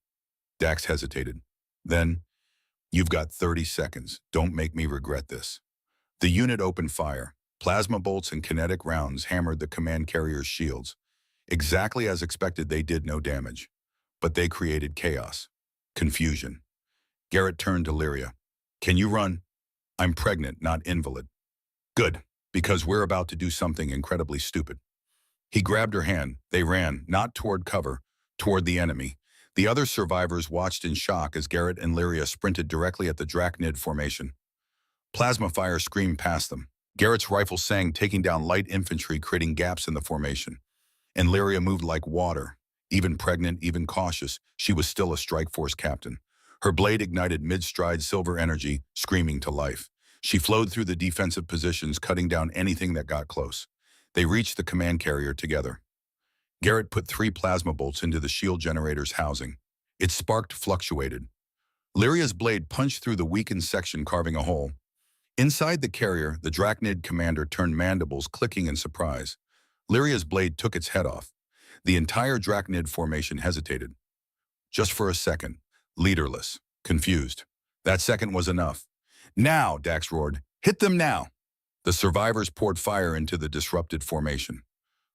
Dax hesitated. Then, you've got 30 seconds. Don't make me regret this. The unit opened fire. Plasma bolts and kinetic rounds hammered the command carrier's shields. Exactly as expected, they did no damage. But they created chaos. Confusion. Garrett turned to Lyria. Can you run? I'm pregnant, not invalid. Good, because we're about to do something incredibly stupid. He grabbed her hand. They ran, not toward cover, toward the enemy. The other survivors watched in shock as Garrett and Lyria sprinted directly at the Drachnid formation. Plasma fire screamed past them. Garrett's rifle sang, taking down light infantry, creating gaps in the formation. And Lyria moved like water. Even pregnant, even cautious, she was still a strike force captain. Her blade ignited mid-stride silver energy, screaming to life. She flowed through the defensive positions, cutting down anything that got close. They reached the command carrier together. Garrett put 3 plasma bolts into the shield generator's housing. Its spark fluctuated. Lyria's blade punched through the weakened section, carving a hole. Inside the carrier, the Drachnid commander turned, mandibles clicking in surprise. Lyria's blade took its head off. The entire Drachnid formation hesitated. Just for a second, leaderless, confused. That second was enough. Now, Dax roared, hit them now. The survivors poured fire into the disrupted formation.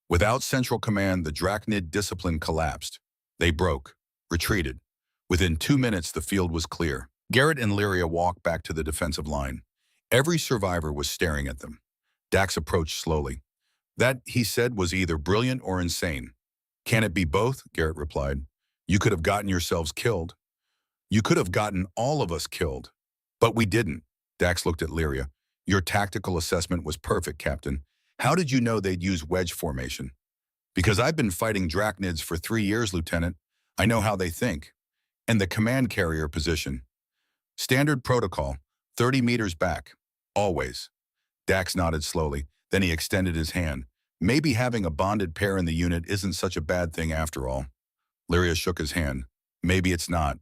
Without central command, the Drachnid discipline collapsed. They broke, retreated. Within 2 minutes, the field was clear. Garrett and Lyria walked back to the defensive line. Every survivor was staring at them. Dax approached slowly. That, he said, was either brilliant or insane. Can it be both? Garrett replied. You could have gotten yourselves killed. You could have gotten all of us killed. But we didn't. Dax looked at Lyria. Your tactical assessment was perfect, Captain. How did you know they'd use wedge formation? Because I've been fighting Drachnids for 3 years, Lieutenant. I know how they think. And the command carrier position. Standard protocol, 30 meters back. Always. Dax nodded slowly. Then he extended his hand. Maybe having a bonded pair in the unit isn't such a bad thing after all. Lyria shook his hand. Maybe it's not.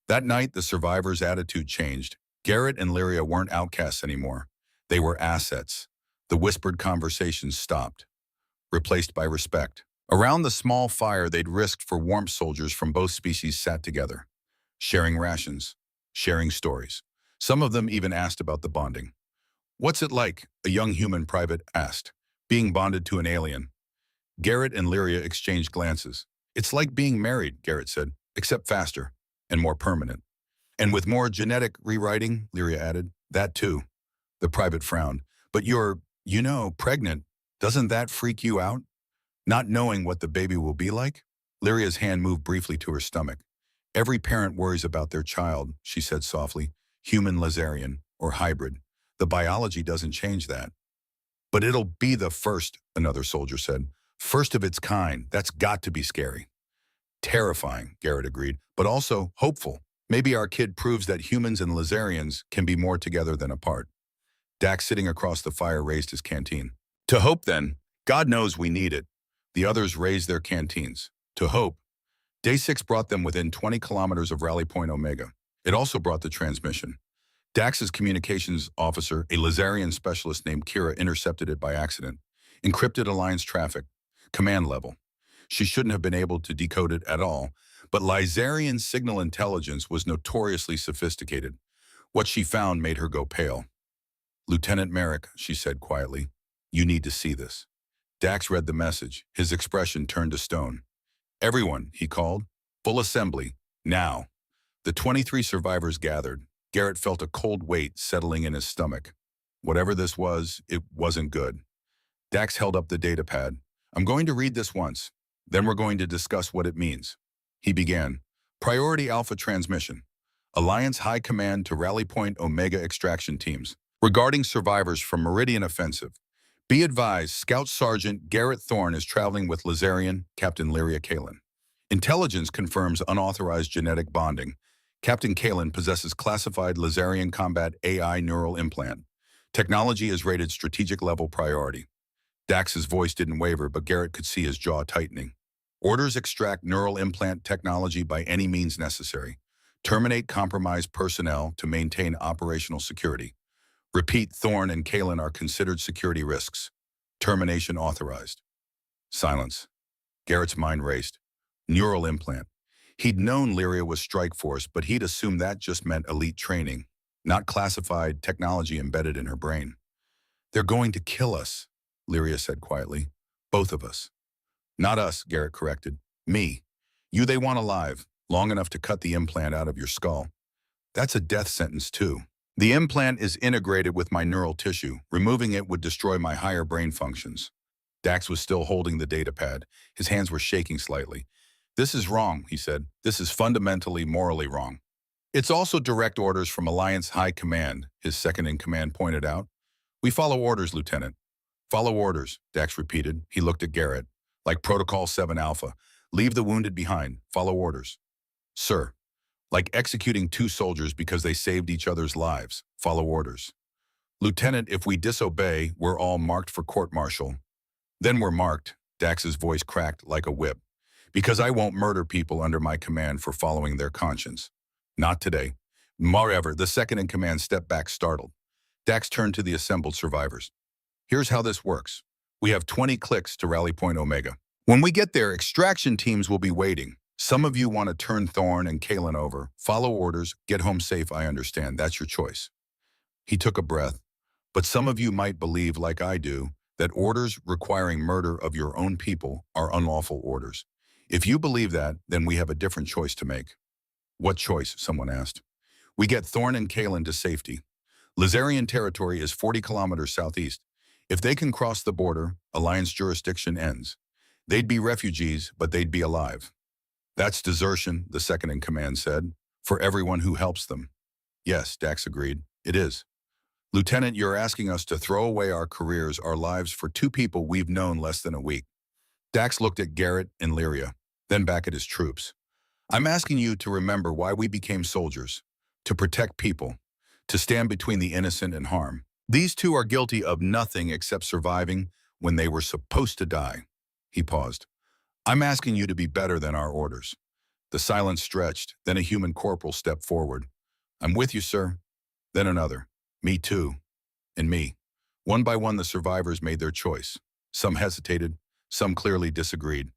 That night, the survivors' attitude changed. Garrett and Lyria weren't outcasts anymore. They were assets. The whispered conversations stopped, replaced by respect. Around the small fire they'd risked for warmth, soldiers from both species sat together, sharing rations, sharing stories. Some of them even asked about the bonding. What's it like? A young human private asked, being bonded to an alien. Garrett and Lyria exchanged glances. It's like being married, Garrett said, except faster and more permanent. And with more genetic rewriting, Lyria added. That too. The private frowned. But you're pregnant. Doesn't that freak you out? Not knowing what the baby will be like? Lyria's hand moved briefly to her stomach. Every parent worries about their child, she said softly. Human Lazarian, or hybrid. The biology doesn't change that. But it'll be the first, another soldier said. First of its kind. That's got to be scary. Terrifying, Garrett agreed, but also hopeful. Maybe our kid proves that humans and Lazarians can be more together than apart. Dax, sitting across the fire, raised his canteen. To hope, then. God knows we need it. The others raised their canteens. To hope. Day 6 brought them within 20 kilometers of Rally Point Omega. It also brought the transmission. Dax's communications officer, a Lazarian specialist named Kira, intercepted it by accident. Encrypted Alliance traffic. Command level. She shouldn't have been able to decode it at all, but Lazarian signal intelligence was notoriously sophisticated. What she found made her go pale. Lieutenant Merrick, she said quietly, you need to see this. Dax read the message. His expression turned to stone. Everyone, he called. Full assembly. Now. The 23 survivors gathered. Garrett felt a cold weight settling in his stomach. Whatever this was, it wasn't good. Dax held up the datapad. I'm going to read this once. Then we're going to discuss what it means. He began. Priority Alpha transmission. Alliance High Command to Rally Point Omega extraction teams. Regarding survivors from Meridian Offensive. Be advised, Scout Sergeant Garrett Thorne is traveling with Lazarian, Captain Lyria Kalin. Intelligence confirms unauthorized genetic bonding. Captain Kalin possesses classified Lazarian combat AI neural implant. Technology is rated strategic level priority. Dax's voice didn't waver, but Garrett could see his jaw tightening. Orders extract neural implant technology by any means necessary. Terminate compromised personnel to maintain operational security. Repeat, Thorne and Kalin are considered security risks. Termination authorized. Silence. Garrett's mind raced. Neural implant. He'd known Lyria was Strike Force, but he'd assumed that just meant elite training, not classified technology embedded in her brain. They're going to kill us, Lyria said quietly. Both of us. Not us, Garrett corrected. Me. You they want alive, long enough to cut the implant out of your skull. That's a death sentence too. The implant is integrated with my neural tissue. Removing it would destroy my higher brain functions. Dax was still holding the datapad. His hands were shaking slightly. This is wrong, he said. This is fundamentally, morally wrong. It's also direct orders from Alliance High Command, his second-in-command pointed out. We follow orders, Lieutenant. Follow orders, Dax repeated. He looked at Garrett. Like Protocol 7 Alpha. Leave the wounded behind. Follow orders. Sir. Like executing 2 soldiers because they saved each other's lives. Follow orders. Lieutenant, if we disobey, we're all marked for court-martial. Then we're marked, Dax's voice cracked like a whip. Because I won't murder people under my command for following their conscience. Not today. Moreover, the second-in-command stepped back startled. Dax turned to the assembled survivors. Here's how this works. We have 20 clicks to Rally Point Omega. When we get there, extraction teams will be waiting. Some of you want to turn Thorne and Kalin over. Follow orders, get home safe, I understand. That's your choice. He took a breath. But some of you might believe, like I do, that orders requiring murder of your own people are unlawful orders. If you believe that, then we have a different choice to make. What choice? Someone asked. We get Thorne and Kalin to safety. Lazarian territory is 40 kilometers southeast. If they can cross the border, Alliance jurisdiction ends. They'd be refugees, but they'd be alive. That's desertion, the second-in-command said, for everyone who helps them. Yes, Dax agreed. It is. Lieutenant, you're asking us to throw away our careers, our lives for 2 people we've known less than a week. Dax looked at Garrett and Lyria, then back at his troops. I'm asking you to remember why we became soldiers. To protect people. To stand between the innocent and harm. These 2 are guilty of nothing except surviving when they were supposed to die. He paused. I'm asking you to be better than our orders. The silence stretched, then a human corporal stepped forward. I'm with you, sir. Then another. Me too. And me. One by one, the survivors made their choice. Some hesitated, some clearly disagreed.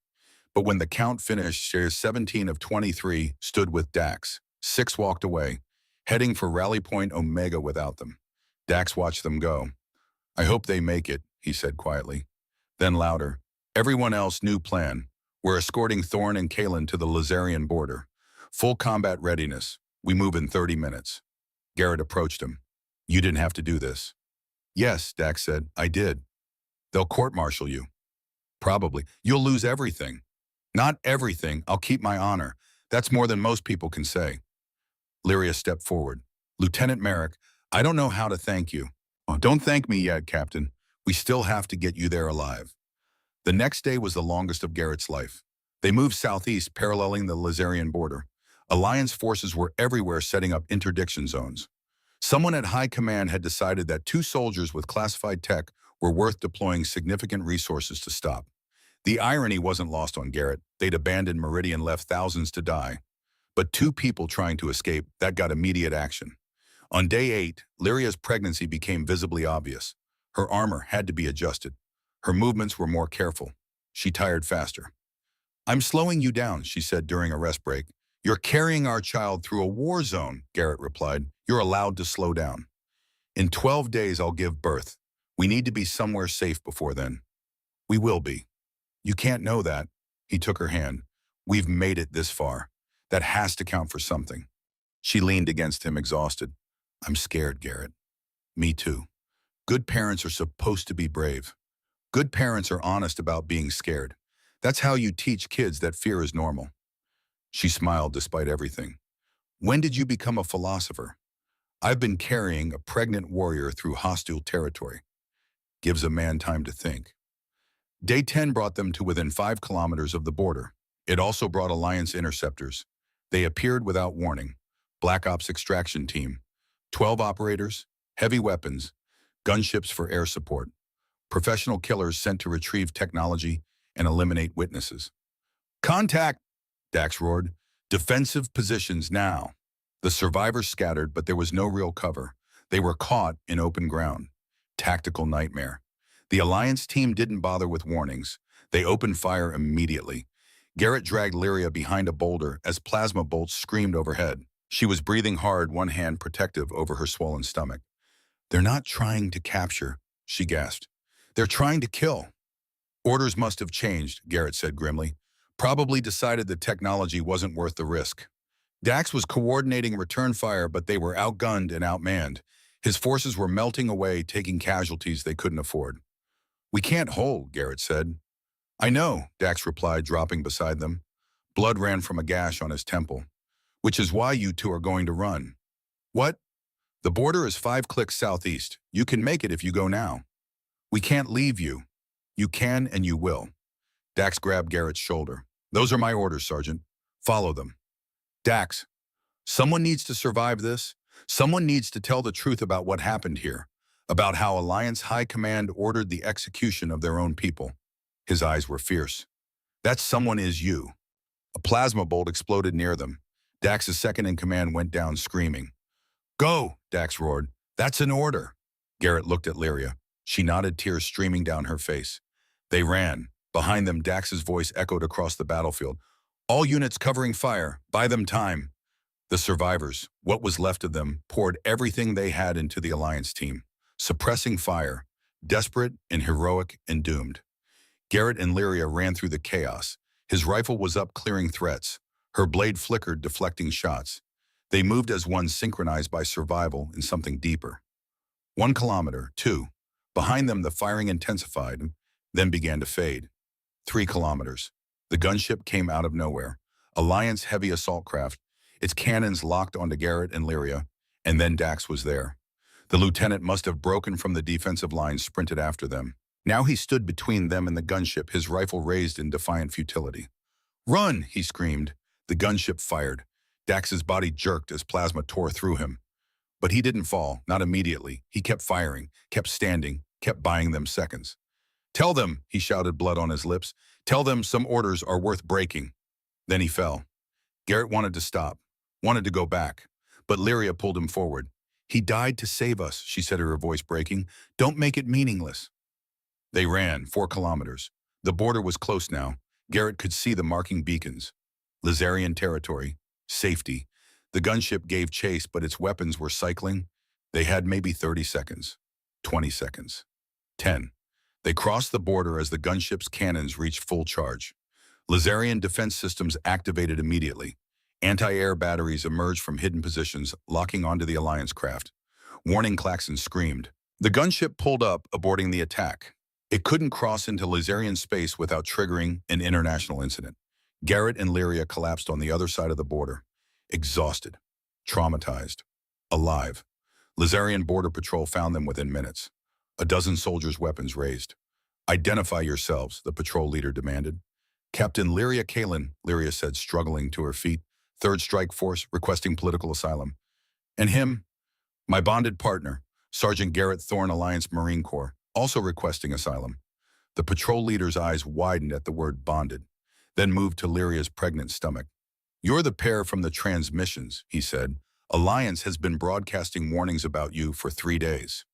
But when the count finished, 17 of 23 stood with Dax. 6 walked away, heading for Rally Point Omega without them. Dax watched them go. I hope they make it, he said quietly. Then louder. Everyone else, new plan. We're escorting Thorne and Kalen to the Lazarian border. Full combat readiness. We move in 30 minutes. Garrett approached him. You didn't have to do this. Yes, Dax said, I did. They'll court-martial you. Probably. You'll lose everything. Not everything. I'll keep my honor. That's more than most people can say. Lyria stepped forward. Lieutenant Merrick, I don't know how to thank you. Oh, don't thank me yet, Captain. We still have to get you there alive. The next day was the longest of Garrett's life. They moved southeast, paralleling the Lazarian border. Alliance forces were everywhere setting up interdiction zones. Someone at high command had decided that 2 soldiers with classified tech were worth deploying significant resources to stop. The irony wasn't lost on Garrett. They'd abandoned Meridian, left thousands to die. But 2 people trying to escape, that got immediate action. On day 8, Lyria's pregnancy became visibly obvious. Her armor had to be adjusted. Her movements were more careful. She tired faster. I'm slowing you down, she said during a rest break. You're carrying our child through a war zone, Garrett replied. You're allowed to slow down. In 12 days, I'll give birth. We need to be somewhere safe before then. We will be. You can't know that. He took her hand. We've made it this far. That has to count for something. She leaned against him, exhausted. I'm scared, Garrett. Me too. Good parents are supposed to be brave. Good parents are honest about being scared. That's how you teach kids that fear is normal. She smiled despite everything. When did you become a philosopher? I've been carrying a pregnant warrior through hostile territory. Gives a man time to think. Day 10 brought them to within 5 kilometers of the border. It also brought Alliance interceptors. They appeared without warning. Black Ops extraction team. 12 operators, heavy weapons, gunships for air support. Professional killers sent to retrieve technology and eliminate witnesses. Contact, Dax roared. Defensive positions now. The survivors scattered, but there was no real cover. They were caught in open ground. Tactical nightmare. The Alliance team didn't bother with warnings. They opened fire immediately. Garrett dragged Lyria behind a boulder as plasma bolts screamed overhead. She was breathing hard, one hand protective over her swollen stomach. They're not trying to capture, she gasped. They're trying to kill. Orders must have changed, Garrett said grimly. Probably decided the technology wasn't worth the risk. Dax was coordinating return fire, but they were outgunned and outmanned. His forces were melting away, taking casualties they couldn't afford. We can't hold, Garrett said. I know, Dax replied, dropping beside them. Blood ran from a gash on his temple. Which is why you 2 are going to run. What? The border is 5 clicks southeast. You can make it if you go now. We can't leave you. You can and you will. Dax grabbed Garrett's shoulder. Those are my orders, Sergeant. Follow them. Dax, someone needs to survive this. Someone needs to tell the truth about what happened here, about how Alliance High Command ordered the execution of their own people. His eyes were fierce. That someone is you. A plasma bolt exploded near them. Dax's second-in-command went down screaming. Go, Dax roared. That's an order. Garrett looked at Lyria. She nodded, tears streaming down her face. They ran. Behind them, Dax's voice echoed across the battlefield. All units covering fire. Buy them time. The survivors, what was left of them, poured everything they had into the Alliance team, suppressing fire, desperate and heroic and doomed. Garrett and Lyria ran through the chaos. His rifle was up, clearing threats. Her blade flickered, deflecting shots. They moved as one, synchronized by survival in something deeper. 1 kilometer, 2. Behind them, the firing intensified, then began to fade. 3 kilometers. The gunship came out of nowhere. Alliance heavy assault craft, its cannons locked onto Garrett and Lyria, and then Dax was there. The lieutenant must have broken from the defensive line, sprinted after them. Now he stood between them and the gunship, his rifle raised in defiant futility. Run, he screamed. The gunship fired. Dax's body jerked as plasma tore through him. But he didn't fall, not immediately. He kept firing, kept standing, kept buying them seconds. Tell them, he shouted, blood on his lips. Tell them some orders are worth breaking. Then he fell. Garrett wanted to stop, wanted to go back, but Lyria pulled him forward. He died to save us, she said, her voice breaking. Don't make it meaningless. They ran 4 kilometers. The border was close now. Garrett could see the marking beacons. Lazarian territory, safety. The gunship gave chase, but its weapons were cycling. They had maybe 30 seconds, 20 seconds, 10. They crossed the border as the gunship's cannons reached full charge. Lazarian defense systems activated immediately. Anti-air batteries emerged from hidden positions, locking onto the Alliance craft. Warning klaxons screamed. The gunship pulled up, aborting the attack. It couldn't cross into Lazarian space without triggering an international incident. Garrett and Lyria collapsed on the other side of the border, exhausted, traumatized, alive. Lazarian Border Patrol found them within minutes. A dozen soldiers' weapons raised. Identify yourselves, the patrol leader demanded. Captain Lyria Kalin, Lyria said, struggling to her feet. Third Strike Force, requesting political asylum. And him, my bonded partner, Sergeant Garrett Thorne, Alliance Marine Corps, also requesting asylum. The patrol leader's eyes widened at the word bonded, then moved to Lyria's pregnant stomach. You're the pair from the transmissions, he said. Alliance has been broadcasting warnings about you for 3 days.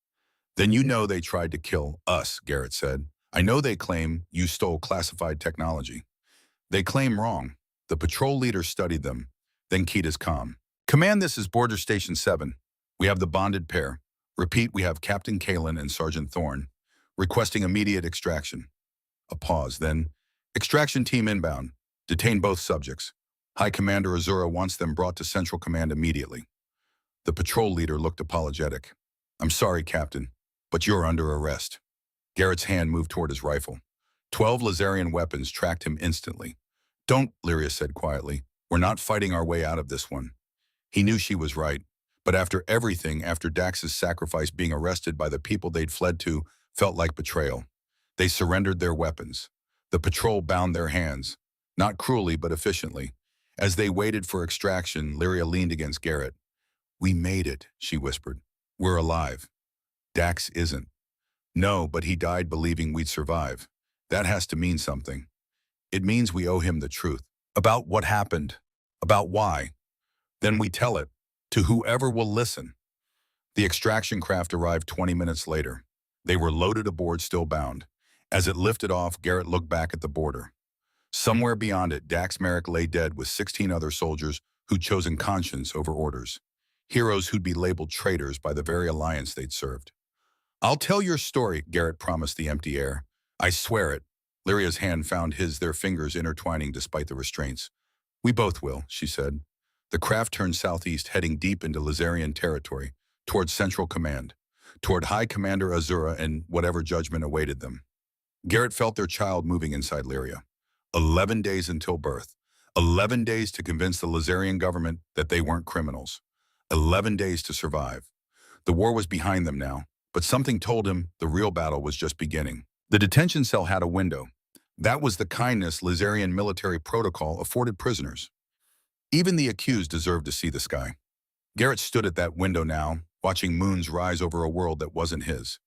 Then you know they tried to kill us, Garrett said. I know they claim you stole classified technology. They claim wrong. The patrol leader studied them, then keyed his comm. Command, this is Border Station 7. We have the bonded pair. Repeat, we have Captain Kalin and Sergeant Thorne, requesting immediate extraction. A pause, then, extraction team inbound. Detain both subjects. High Commander Azura wants them brought to Central Command immediately. The patrol leader looked apologetic. I'm sorry, Captain, but you're under arrest. Garrett's hand moved toward his rifle. 12 Lazarian weapons tracked him instantly. Don't, Lyria said quietly. We're not fighting our way out of this one. He knew she was right, but after everything, after Dax's sacrifice, being arrested by the people they'd fled to felt like betrayal. They surrendered their weapons. The patrol bound their hands, not cruelly but efficiently. As they waited for extraction, Lyria leaned against Garrett. We made it, she whispered. We're alive. Dax isn't. No, but he died believing we'd survive. That has to mean something. It means we owe him the truth. About what happened. About why. Then we tell it. To whoever will listen. The extraction craft arrived 20 minutes later. They were loaded aboard, still bound. As it lifted off, Garrett looked back at the border. Somewhere beyond it, Dax Merrick lay dead with 16 other soldiers who'd chosen conscience over orders. Heroes who'd be labeled traitors by the very alliance they'd served. I'll tell your story, Garrett promised the empty air. I swear it. Lyria's hand found his, their fingers intertwining despite the restraints. We both will, she said. The craft turned southeast, heading deep into Lazarian territory, toward Central Command, toward High Commander Azura and whatever judgment awaited them. Garrett felt their child moving inside Lyria. 11 days until birth. 11 days to convince the Lazarian government that they weren't criminals. 11 days to survive. The war was behind them now, but something told him the real battle was just beginning. The detention cell had a window. That was the kindness Lazarian military protocol afforded prisoners. Even the accused deserved to see the sky. Garrett stood at that window now, watching moons rise over a world that wasn't his.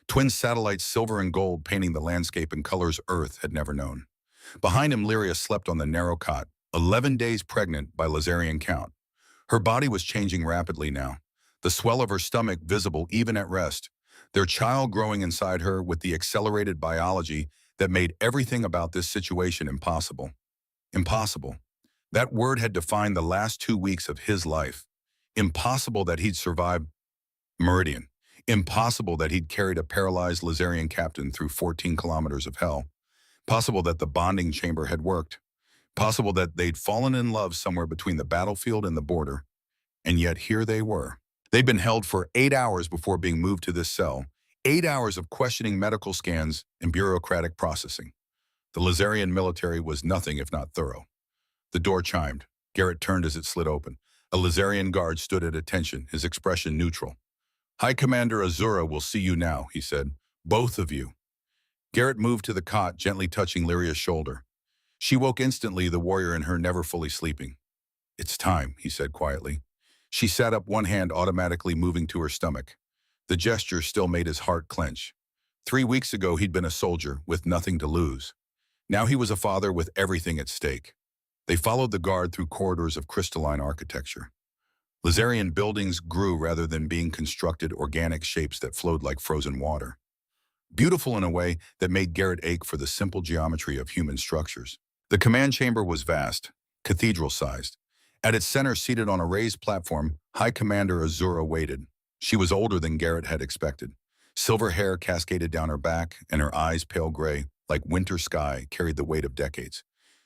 Twin satellites, silver and gold, painting the landscape in colors Earth had never known. Behind him, Lyria slept on the narrow cot, 11 days pregnant by Lazarian count. Her body was changing rapidly now, the swell of her stomach visible even at rest, their child growing inside her with the accelerated biology that made everything about this situation impossible. Impossible. That word had defined the last 2 weeks of his life. Impossible that he'd survived Meridian. Impossible that he'd carried a paralyzed Lazarian captain through 14 kilometers of hell. Possible that the bonding chamber had worked. Possible that they'd fallen in love somewhere between the battlefield and the border. And yet here they were. They'd been held for 8 hours before being moved to this cell. 8 hours of questioning medical scans and bureaucratic processing. The Lazarian military was nothing if not thorough. The door chimed. Garrett turned as it slid open. A Lazarian guard stood at attention, his expression neutral. High Commander Azura will see you now, he said. Both of you. Garrett moved to the cot, gently touching Lyria's shoulder. She woke instantly, the warrior in her never fully sleeping. It's time, he said quietly. She sat up, one hand automatically moving to her stomach. The gesture still made his heart clench. 3 weeks ago, he'd been a soldier with nothing to lose. Now he was a father with everything at stake. They followed the guard through corridors of crystalline architecture. Lazarian buildings grew rather than being constructed, organic shapes that flowed like frozen water. Beautiful in a way that made Garrett ache for the simple geometry of human structures. The command chamber was vast, cathedral-sized. At its center, seated on a raised platform, High Commander Azura waited. She was older than Garrett had expected. Silver hair cascaded down her back, and her eyes, pale gray, like winter sky, carried the weight of decades.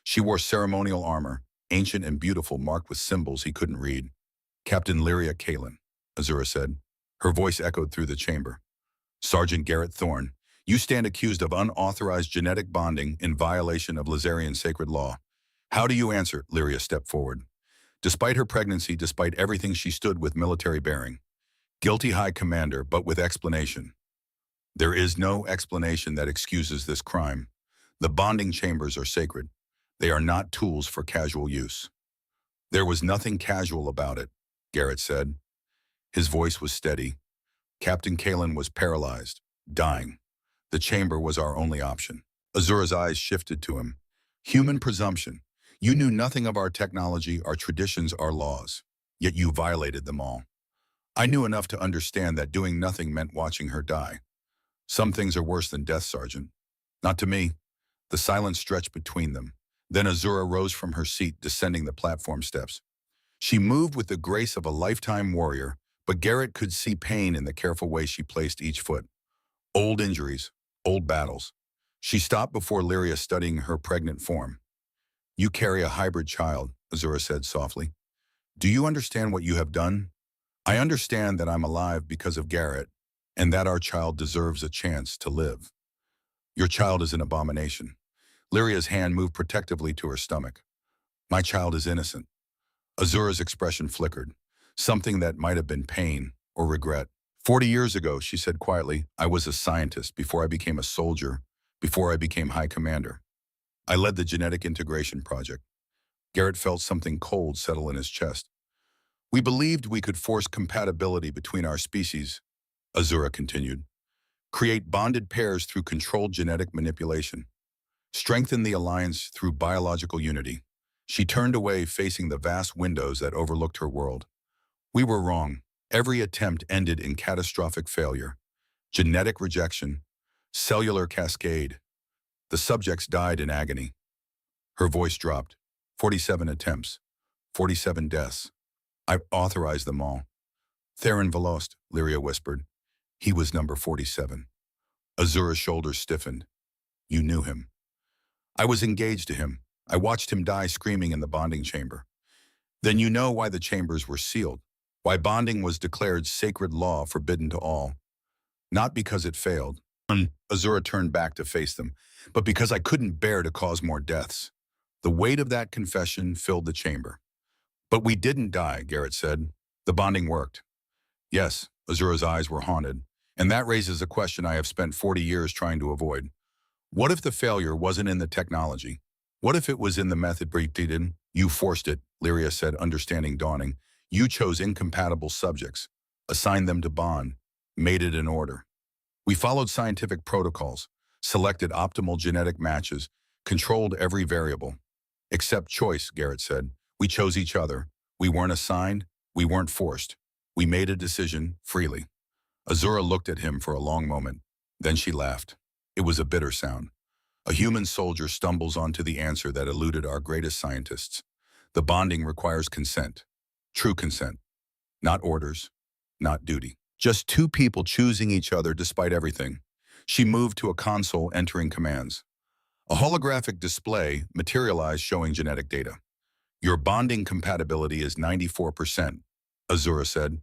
She wore ceremonial armor, ancient and beautiful, marked with symbols he couldn't read. Captain Lyria Kalin, Azura said. Her voice echoed through the chamber. Sergeant Garrett Thorne, you stand accused of unauthorized genetic bonding in violation of Lazarian sacred law. How do you answer? Lyria stepped forward. Despite her pregnancy, despite everything, she stood with military bearing. Guilty High Commander, but with explanation. There is no explanation that excuses this crime. The bonding chambers are sacred. They are not tools for casual use. There was nothing casual about it, Garrett said. His voice was steady. Captain Kalin was paralyzed, dying. The chamber was our only option. Azura's eyes shifted to him. Human presumption. You knew nothing of our technology, our traditions, our laws. Yet you violated them all. I knew enough to understand that doing nothing meant watching her die. Some things are worse than death, Sergeant. Not to me. The silence stretched between them. Then Azura rose from her seat, descending the platform steps. She moved with the grace of a lifetime warrior, but Garrett could see pain in the careful way she placed each foot. Old injuries, old battles. She stopped before Lyria, studying her pregnant form. You carry a hybrid child, Azura said softly. Do you understand what you have done? I understand that I'm alive because of Garrett, and that our child deserves a chance to live. Your child is an abomination. Lyria's hand moved protectively to her stomach. My child is innocent. Azura's expression flickered, something that might have been pain or regret. 40 years ago, she said quietly, I was a scientist before I became a soldier, before I became High Commander. I led the genetic integration project. Garrett felt something cold settle in his chest. We believed we could force compatibility between our species, Azura continued. Create bonded pairs through controlled genetic manipulation. Strengthen the alliance through biological unity. She turned away, facing the vast windows that overlooked her world. We were wrong. Every attempt ended in catastrophic failure. Genetic rejection, cellular cascade. The subjects died in agony. Her voice dropped. 47 attempts. 47 deaths. I authorized them all. Terran Velost, Lyria whispered. He was number 47. Azura's shoulders stiffened. You knew him. I was engaged to him. I watched him die screaming in the bonding chamber. Then you know why the chambers were sealed, why bonding was declared sacred law forbidden to all. Not because it failed. Azura turned back to face them, but because I couldn't bear to cause more deaths. The weight of that confession filled the chamber. But we didn't die, Garrett said. The bonding worked. Yes, Azura's eyes were haunted, and that raises a question I have spent 40 years trying to avoid. What if the failure wasn't in the technology? What if it was in the method Brightiden? You forced it, Lyria said, understanding dawning. You chose incompatible subjects, assigned them to bond, made it an order. We followed scientific protocols, selected optimal genetic matches, controlled every variable. Except choice, Garrett said. We chose each other. We weren't assigned. We weren't forced. We made a decision freely. Azura looked at him for a long moment. Then she laughed. It was a bitter sound. A human soldier stumbles onto the answer that eluded our greatest scientists. The bonding requires consent. True consent. Not orders. Not duty. Just two people choosing each other despite everything. She moved to a console, entering commands. A holographic display materialized, showing genetic data. Your bonding compatibility is 94%, Azura said.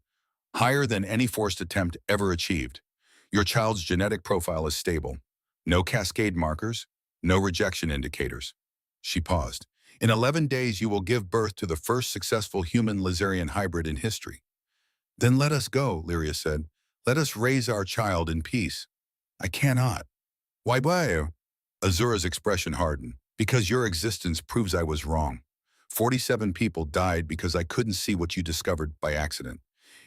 Higher than any forced attempt ever achieved. Your child's genetic profile is stable. No cascade markers, no rejection indicators. She paused. In 11 days, you will give birth to the first successful human Lazarian hybrid in history. Then let us go, Lyria said. Let us raise our child in peace. I cannot. Why? Azura's expression hardened. Because your existence proves I was wrong. 47 people died because I couldn't see what you discovered by accident.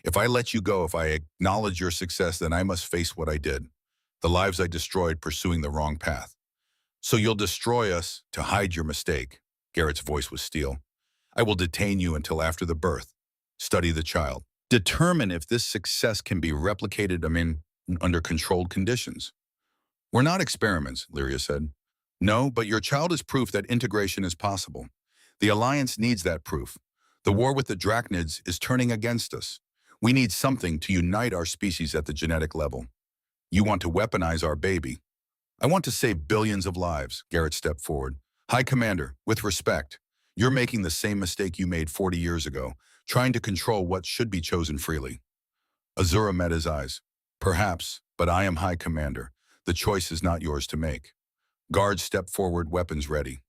If I let you go, if I acknowledge your success, then I must face what I did. The lives I destroyed pursuing the wrong path. So you'll destroy us to hide your mistake. Garrett's voice was steel. I will detain you until after the birth. Study the child. Determine if this success can be replicated under controlled conditions. We're not experiments, Lyria said. No, but your child is proof that integration is possible. The Alliance needs that proof. The war with the Drachnids is turning against us. We need something to unite our species at the genetic level. You want to weaponize our baby. I want to save billions of lives, Garrett stepped forward. High Commander, with respect, you're making the same mistake you made 40 years ago, trying to control what should be chosen freely. Azura met his eyes. Perhaps, but I am High Commander. The choice is not yours to make. Guards stepped forward, weapons ready.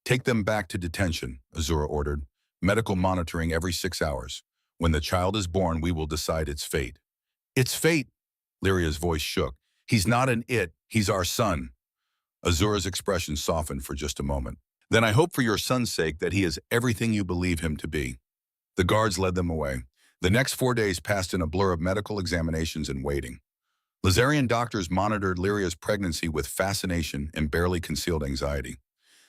Take them back to detention, Azura ordered. Medical monitoring every 6 hours. When the child is born, we will decide its fate. Its fate? Lyria's voice shook. He's not an it, he's our son. Azura's expression softened for just a moment. Then I hope for your son's sake that he is everything you believe him to be. The guards led them away. The next 4 days passed in a blur of medical examinations and waiting. Lazarian doctors monitored Lyria's pregnancy with fascination and barely concealed anxiety.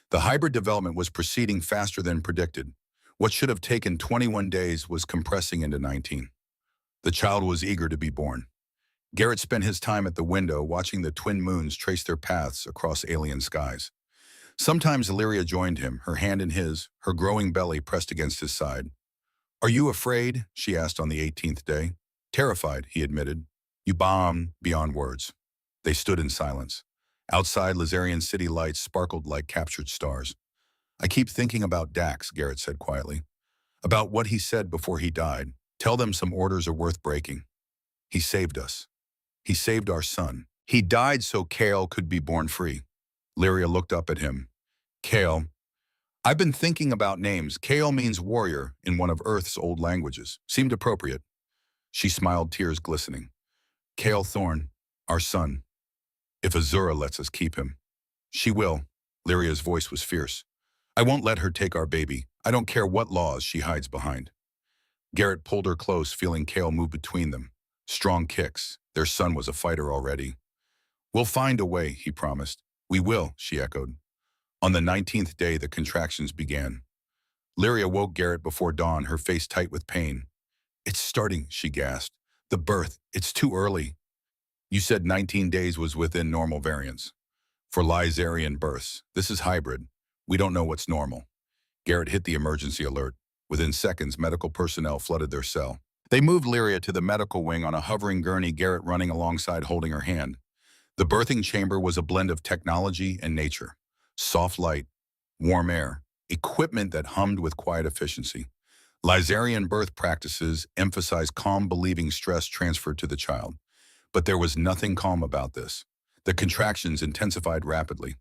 The hybrid development was proceeding faster than predicted. What should have taken 21 days was compressing into 19. The child was eager to be born. Garrett spent his time at the window watching the twin moons trace their paths across alien skies. Sometimes Illyria joined him, her hand in his, her growing belly pressed against his side. "Are you afraid?" she asked on the 18th day. "Terrified," he admitted. "You bomb beyond words." They stood in silence. Outside, Lazarian city lights sparkled like captured stars. "I keep thinking about Dax," Garrett said quietly. "About what he said before he died. Tell them some orders are worth breaking. He saved us. He saved our son. He died so Kale could be born free." Lyria looked up at him. "Kale. I've been thinking about names. Kale means warrior in one of Earth's old languages. Seemed appropriate." She smiled, tears glistening. "Kale Thorn, our son. If Azura lets us keep him." "She will." Lyria's voice was fierce. "I won't let her take our baby. I don't care what laws she hides behind." Garrett pulled her close, feeling Kale move between them. Strong kicks. Their son was a fighter already. "We'll find a way," he promised. "We will," she echoed. On the 19th day, the contractions began. Lyria woke Garrett before dawn, her face tight with pain. "It's starting," she gasped. "The birth. It's too early." "You said 19 days was within normal variance." "For Lyzarian births. This is hybrid. We don't know what's normal." Garrett hit the emergency alert. Within seconds, medical personnel flooded their cell. They moved Lyria to the medical wing on a hovering gurney, Garrett running alongside holding her hand. The birthing chamber was a blend of technology and nature. Soft light, warm air, equipment that hummed with quiet efficiency. Lyzarian birth practices emphasized calm, believing stress transferred to the child. But there was nothing calm about this. The contractions intensified rapidly.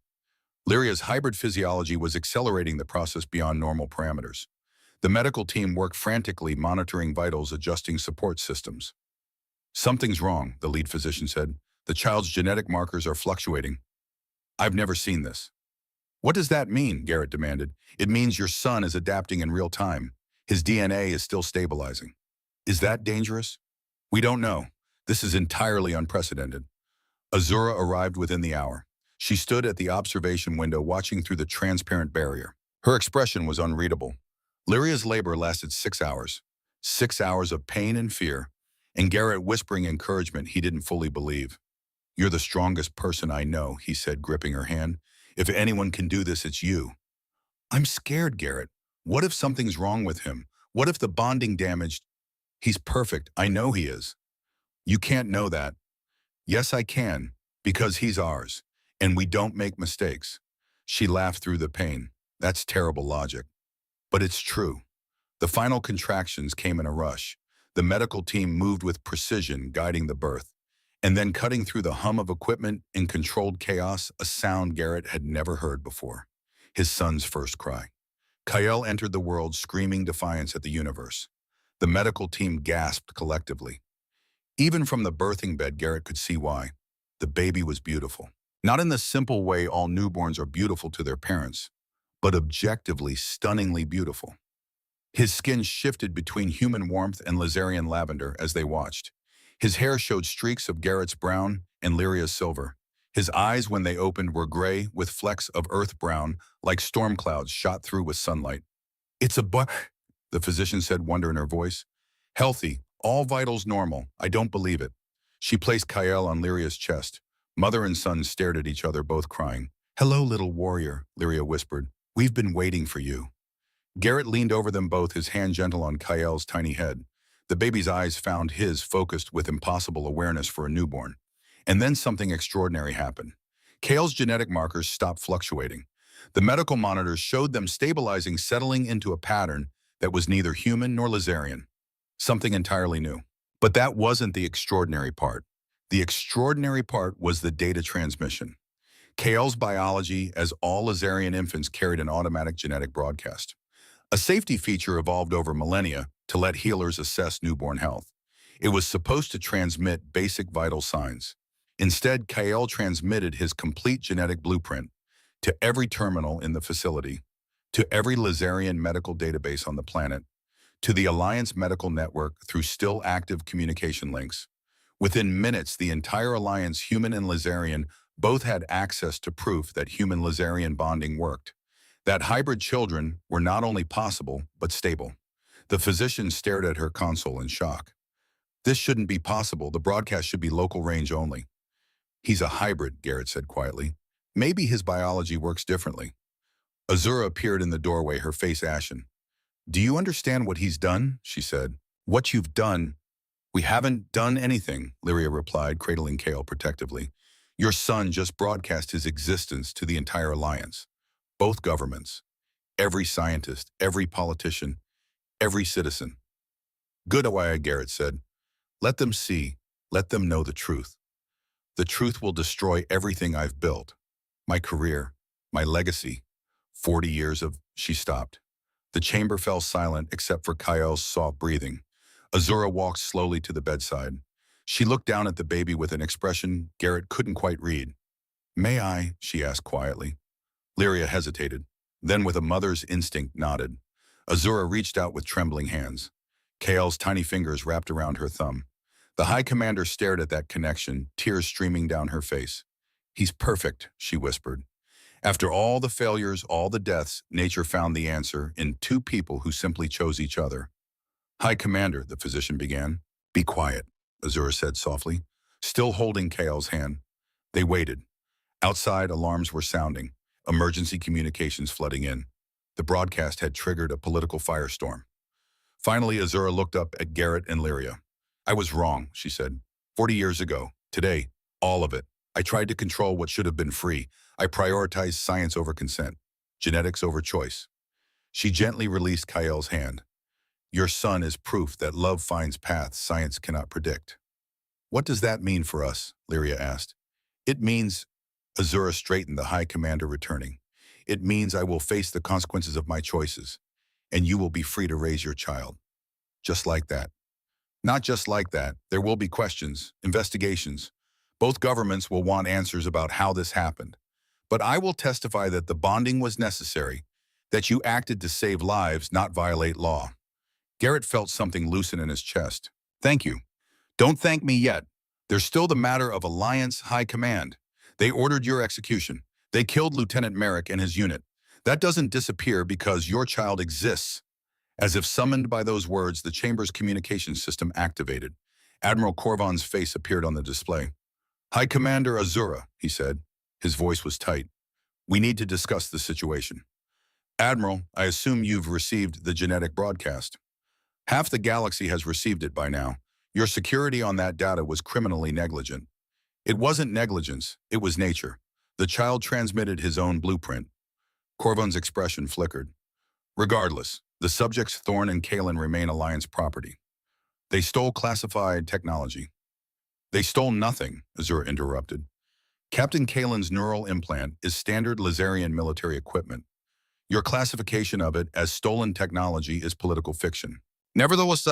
Lyria's hybrid physiology was accelerating the process beyond normal parameters. The medical team worked frantically, monitoring vitals, adjusting support systems. "Something's wrong," the lead physician said. "The child's genetic markers are fluctuating." "I've never seen this." "What does that mean?" Garrett demanded. "It means your son is adapting in real time. His DNA is still stabilizing." "Is that dangerous?" "We don't know. This is entirely unprecedented." Azura arrived within the hour. She stood at the observation window watching through the transparent barrier. Her expression was unreadable. Lyria's labor lasted 6 hours. 6 hours of pain and fear, and Garrett whispering encouragement he didn't fully believe. "You're the strongest person I know," he said, gripping her hand. "If anyone can do this, it's you." "I'm scared, Garrett. What if something's wrong with him? What if the bonding damaged?" "He's perfect. I know he is." "You can't know that." "Yes, I can, because he's ours, and we don't make mistakes." She laughed through the pain. "That's terrible logic. But it's true." The final contractions came in a rush. The medical team moved with precision, guiding the birth. And then cutting through the hum of equipment in controlled chaos, a sound Garrett had never heard before. His son's first cry. Kyle entered the world screaming defiance at the universe. The medical team gasped collectively. Even from the birthing bed, Garrett could see why. The baby was beautiful. Not in the simple way all newborns are beautiful to their parents, but objectively, stunningly beautiful. His skin shifted between human warmth and Lazarian lavender as they watched. His hair showed streaks of Garrett's brown and Lyria's silver. His eyes, when they opened, were gray with flecks of earth brown, like storm clouds shot through with sunlight. "It's a boy," the physician said, wonder in her voice. "Healthy, all vitals normal. I don't believe it." She placed Kyle on Lyria's chest. Mother and son stared at each other, both crying. "Hello, little warrior," Lyria whispered. "We've been waiting for you." Garrett leaned over them both, his hand gentle on Kyle's tiny head. The baby's eyes found his, focused with impossible awareness for a newborn. And then something extraordinary happened. Kale's genetic markers stopped fluctuating. The medical monitors showed them stabilizing, settling into a pattern that was neither human nor Lazarian, something entirely new. But that wasn't the extraordinary part. The extraordinary part was the data transmission. Kael's biology, as all Lazarian infants, carried an automatic genetic broadcast. A safety feature evolved over millennia to let healers assess newborn health. It was supposed to transmit basic vital signs. Instead, Kael transmitted his complete genetic blueprint to every terminal in the facility, to every Lazarian medical database on the planet, to the Alliance Medical Network through still active communication links. Within minutes, the entire Alliance, human and Lazarian, both had access to proof that human-Lazarian bonding worked, that hybrid children were not only possible, but stable. The physician stared at her console in shock. This shouldn't be possible. The broadcast should be local range only. He's a hybrid, Garrett said quietly. Maybe his biology works differently. Azura appeared in the doorway, her face ashen. Do you understand what he's done? She said. What you've done? We haven't done anything, Lyria replied, cradling Kael protectively. Your son just broadcast his existence to the entire Alliance. Both governments. Every scientist, every politician, every citizen. Good, Garrett said. Let them see. Let them know the truth. The truth will destroy everything I've built. My career, my legacy. 40 years of... She stopped. The chamber fell silent except for Kael's soft breathing. Azura walked slowly to the bedside. She looked down at the baby with an expression Garrett couldn't quite read. May I? She asked quietly. Lyria hesitated, then with a mother's instinct nodded. Azura reached out with trembling hands. Kael's tiny fingers wrapped around her thumb. The High Commander stared at that connection, tears streaming down her face. He's perfect, she whispered. After all the failures, all the deaths, nature found the answer in two people who simply chose each other. High Commander, the physician began. Be quiet, Azura said softly, still holding Kael's hand. They waited. Outside, alarms were sounding, emergency communications flooding in. The broadcast had triggered a political firestorm. Finally, Azura looked up at Garrett and Lyria. I was wrong, she said. 40 years ago, today, all of it. I tried to control what should have been free. I prioritized science over consent, genetics over choice. She gently released Kael's hand. Your son is proof that love finds paths science cannot predict. What does that mean for us? Lyria asked. It means, Azura straightened, the High Commander returning. It means I will face the consequences of my choices, and you will be free to raise your child. Just like that. Not just like that. There will be questions, investigations. Both governments will want answers about how this happened. But I will testify that the bonding was necessary, that you acted to save lives, not violate law. Garrett felt something loosen in his chest. Thank you. Don't thank me yet. There's still the matter of Alliance High Command. They ordered your execution. They killed Lieutenant Merrick and his unit. That doesn't disappear because your child exists. As if summoned by those words, the chamber's communication system activated. Admiral Korvan's face appeared on the display. High Commander Azura, he said. His voice was tight. We need to discuss the situation. Admiral, I assume you've received the genetic broadcast. Half the galaxy has received it by now. Your security on that data was criminally negligent. It wasn't negligence, it was nature. The child transmitted his own blueprint. Korvan's expression flickered. Regardless, the subjects Thorn and Kalen remain Alliance property. They stole classified technology. They stole nothing, Azura interrupted. Captain Kalen's neural implant is standard Lazarian military equipment. Your classification of it as stolen technology is political fiction. Nevertheless,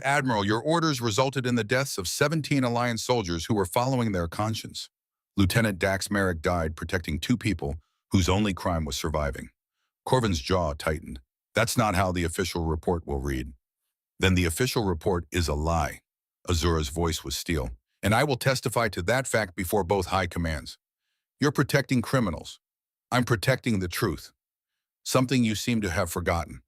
Admiral, your orders resulted in the deaths of 17 Alliance soldiers who were following their conscience. Lieutenant Dax Merrick died protecting two people whose only crime was surviving. Korvan's jaw tightened. That's not how the official report will read. Then the official report is a lie. Azura's voice was steel. And I will testify to that fact before both high commands. You're protecting criminals. I'm protecting the truth. Something you seem to have forgotten.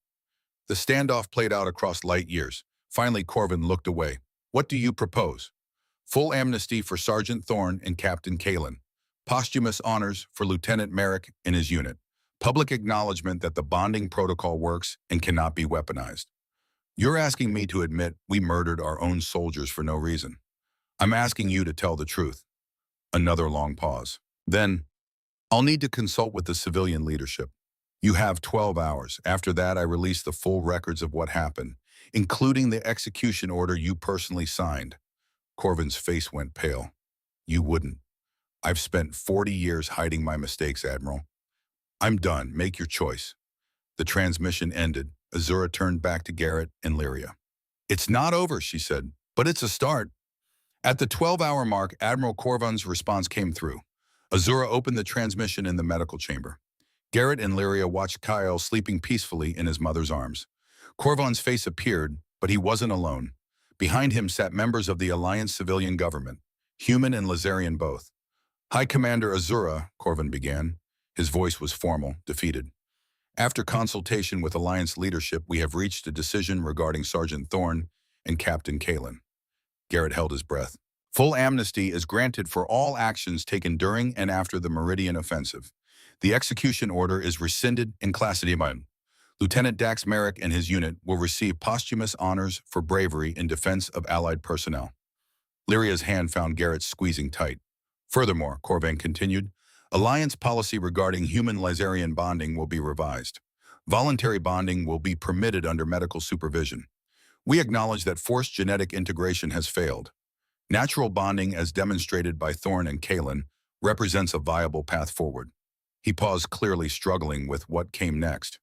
The standoff played out across light years. Finally, Korvan looked away. What do you propose? Full amnesty for Sergeant Thorn and Captain Kalen. Posthumous honors for Lieutenant Merrick and his unit. Public acknowledgement that the bonding protocol works and cannot be weaponized. You're asking me to admit we murdered our own soldiers for no reason. I'm asking you to tell the truth. Another long pause. Then, I'll need to consult with the civilian leadership. You have 12 hours. After that, I release the full records of what happened, including the execution order you personally signed. Corvin's face went pale. You wouldn't. I've spent 40 years hiding my mistakes, Admiral. I'm done. Make your choice. The transmission ended. Azura turned back to Garrett and Lyria. It's not over, she said, but it's a start. At the 12-hour mark, Admiral Corvin's response came through. Azura opened the transmission in the medical chamber. Garrett and Lyria watched Kyle sleeping peacefully in his mother's arms. Corvin's face appeared, but he wasn't alone. Behind him sat members of the Alliance civilian government, human and Lazarian both. High Commander Azura, Corvin began. His voice was formal, defeated. After consultation with Alliance leadership, we have reached a decision regarding Sergeant Thorne and Captain Kalen. Garrett held his breath. Full amnesty is granted for all actions taken during and after the Meridian offensive. The execution order is rescinded and classified. Lieutenant Dax Merrick and his unit will receive posthumous honors for bravery in defense of Allied personnel. Lyria's hand found Garrett's squeezing tight. Furthermore, Corvin continued, Alliance policy regarding human-Lazarian bonding will be revised. Voluntary bonding will be permitted under medical supervision. We acknowledge that forced genetic integration has failed. Natural bonding, as demonstrated by Thorne and Kalen, represents a viable path forward. He paused, clearly struggling with what came next.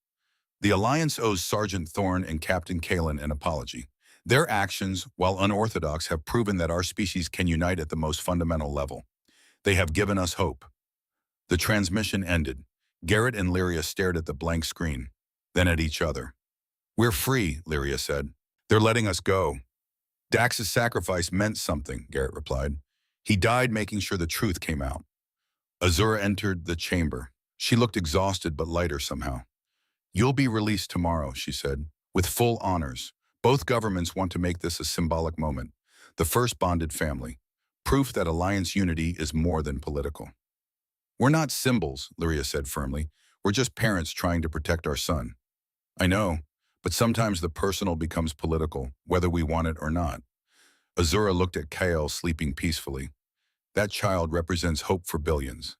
The Alliance owes Sergeant Thorne and Captain Kalen an apology. Their actions, while unorthodox, have proven that our species can unite at the most fundamental level. They have given us hope. The transmission ended. Garrett and Lyria stared at the blank screen, then at each other. We're free, Lyria said. They're letting us go. Dax's sacrifice meant something, Garrett replied. He died making sure the truth came out. Azura entered the chamber. She looked exhausted but lighter somehow. You'll be released tomorrow, she said, with full honors. Both governments want to make this a symbolic moment. The first bonded family. Proof that Alliance unity is more than political. We're not symbols, Lyria said firmly. We're just parents trying to protect our son. I know, but sometimes the personal becomes political, whether we want it or not. Azura looked at Kale sleeping peacefully. That child represents hope for billions.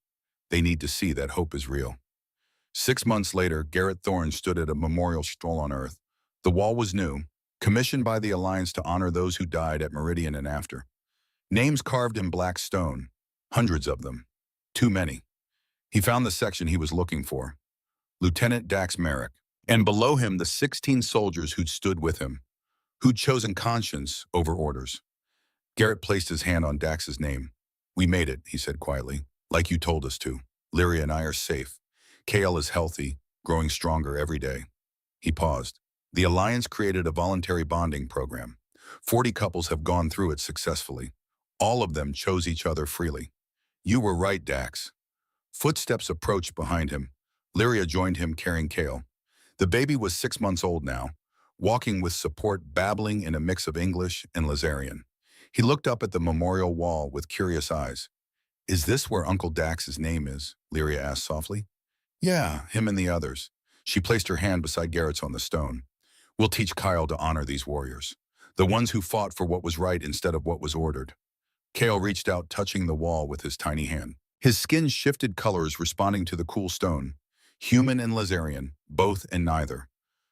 They need to see that hope is real. 6 months later, Garrett Thorne stood at a memorial stone on Earth. The wall was new, commissioned by the Alliance to honor those who died at Meridian and after. Names carved in black stone, hundreds of them. Too many. He found the section he was looking for. Lieutenant Dax Merrick. And below him, the 16 soldiers who'd stood with him, who'd chosen conscience over orders. Garrett placed his hand on Dax's name. We made it, he said quietly, like you told us to. Lyria and I are safe. Kale is healthy, growing stronger every day. He paused. The Alliance created a voluntary bonding program. 40 couples have gone through it successfully. All of them chose each other freely. You were right, Dax. Footsteps approached behind him. Lyria joined him carrying Kale. The baby was 6 months old now, walking with support, babbling in a mix of English and Lazarian. He looked up at the memorial wall with curious eyes. Is this where Uncle Dax's name is? Lyria asked softly. Yeah, him and the others. She placed her hand beside Garrett's on the stone. We'll teach Kyle to honor these warriors, the ones who fought for what was right instead of what was ordered. Kale reached out, touching the wall with his tiny hand. His skin shifted colors, responding to the cool stone. Human and Lazarian, both and neither.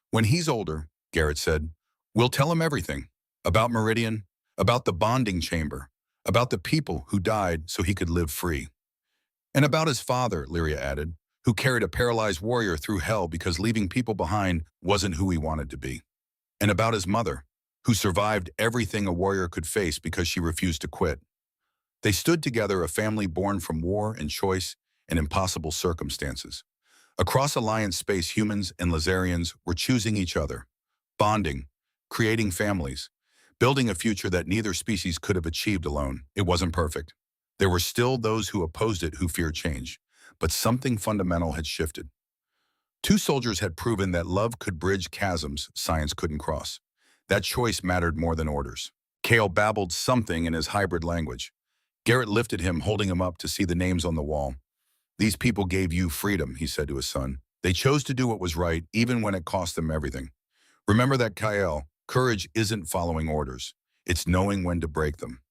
When he's older, Garrett said, we'll tell him everything. About Meridian, about the bonding chamber, about the people who died so he could live free. And about his father, Lyria added, who carried a paralyzed warrior through hell because leaving people behind wasn't who he wanted to be. And about his mother, who survived everything a warrior could face because she refused to quit. They stood together, a family born from war and choice and impossible circumstances. Across Alliance space, humans and Lazarians were choosing each other, bonding, creating families, building a future that neither species could have achieved alone. It wasn't perfect. There were still those who opposed it, who feared change, but something fundamental had shifted. 2 soldiers had proven that love could bridge chasms science couldn't cross. That choice mattered more than orders. Kale babbled something in his hybrid language. Garrett lifted him, holding him up to see the names on the wall. These people gave you freedom, he said to his son. They chose to do what was right, even when it cost them everything. Remember that, Kyle. Courage isn't following orders. It's knowing when to break them.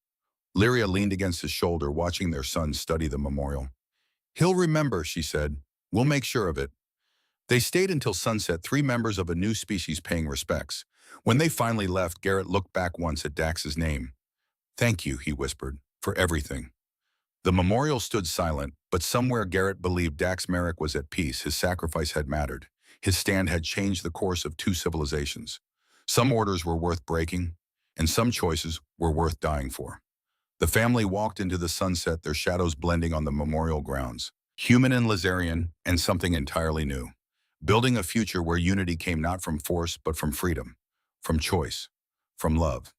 Lyria leaned against his shoulder, watching their son study the memorial. He'll remember, she said. We'll make sure of it. They stayed until sunset, three members of a new species paying respects. When they finally left, Garrett looked back once at Dax's name. Thank you, he whispered, for everything. The memorial stood silent, but somewhere Garrett believed Dax Merrick was at peace. His sacrifice had mattered. His stand had changed the course of two civilizations. Some orders were worth breaking, and some choices were worth dying for. The family walked into the sunset, their shadows blending on the memorial grounds. Human and Lazarian, and something entirely new. Building a future where unity came not from force, but from freedom, from choice, from love.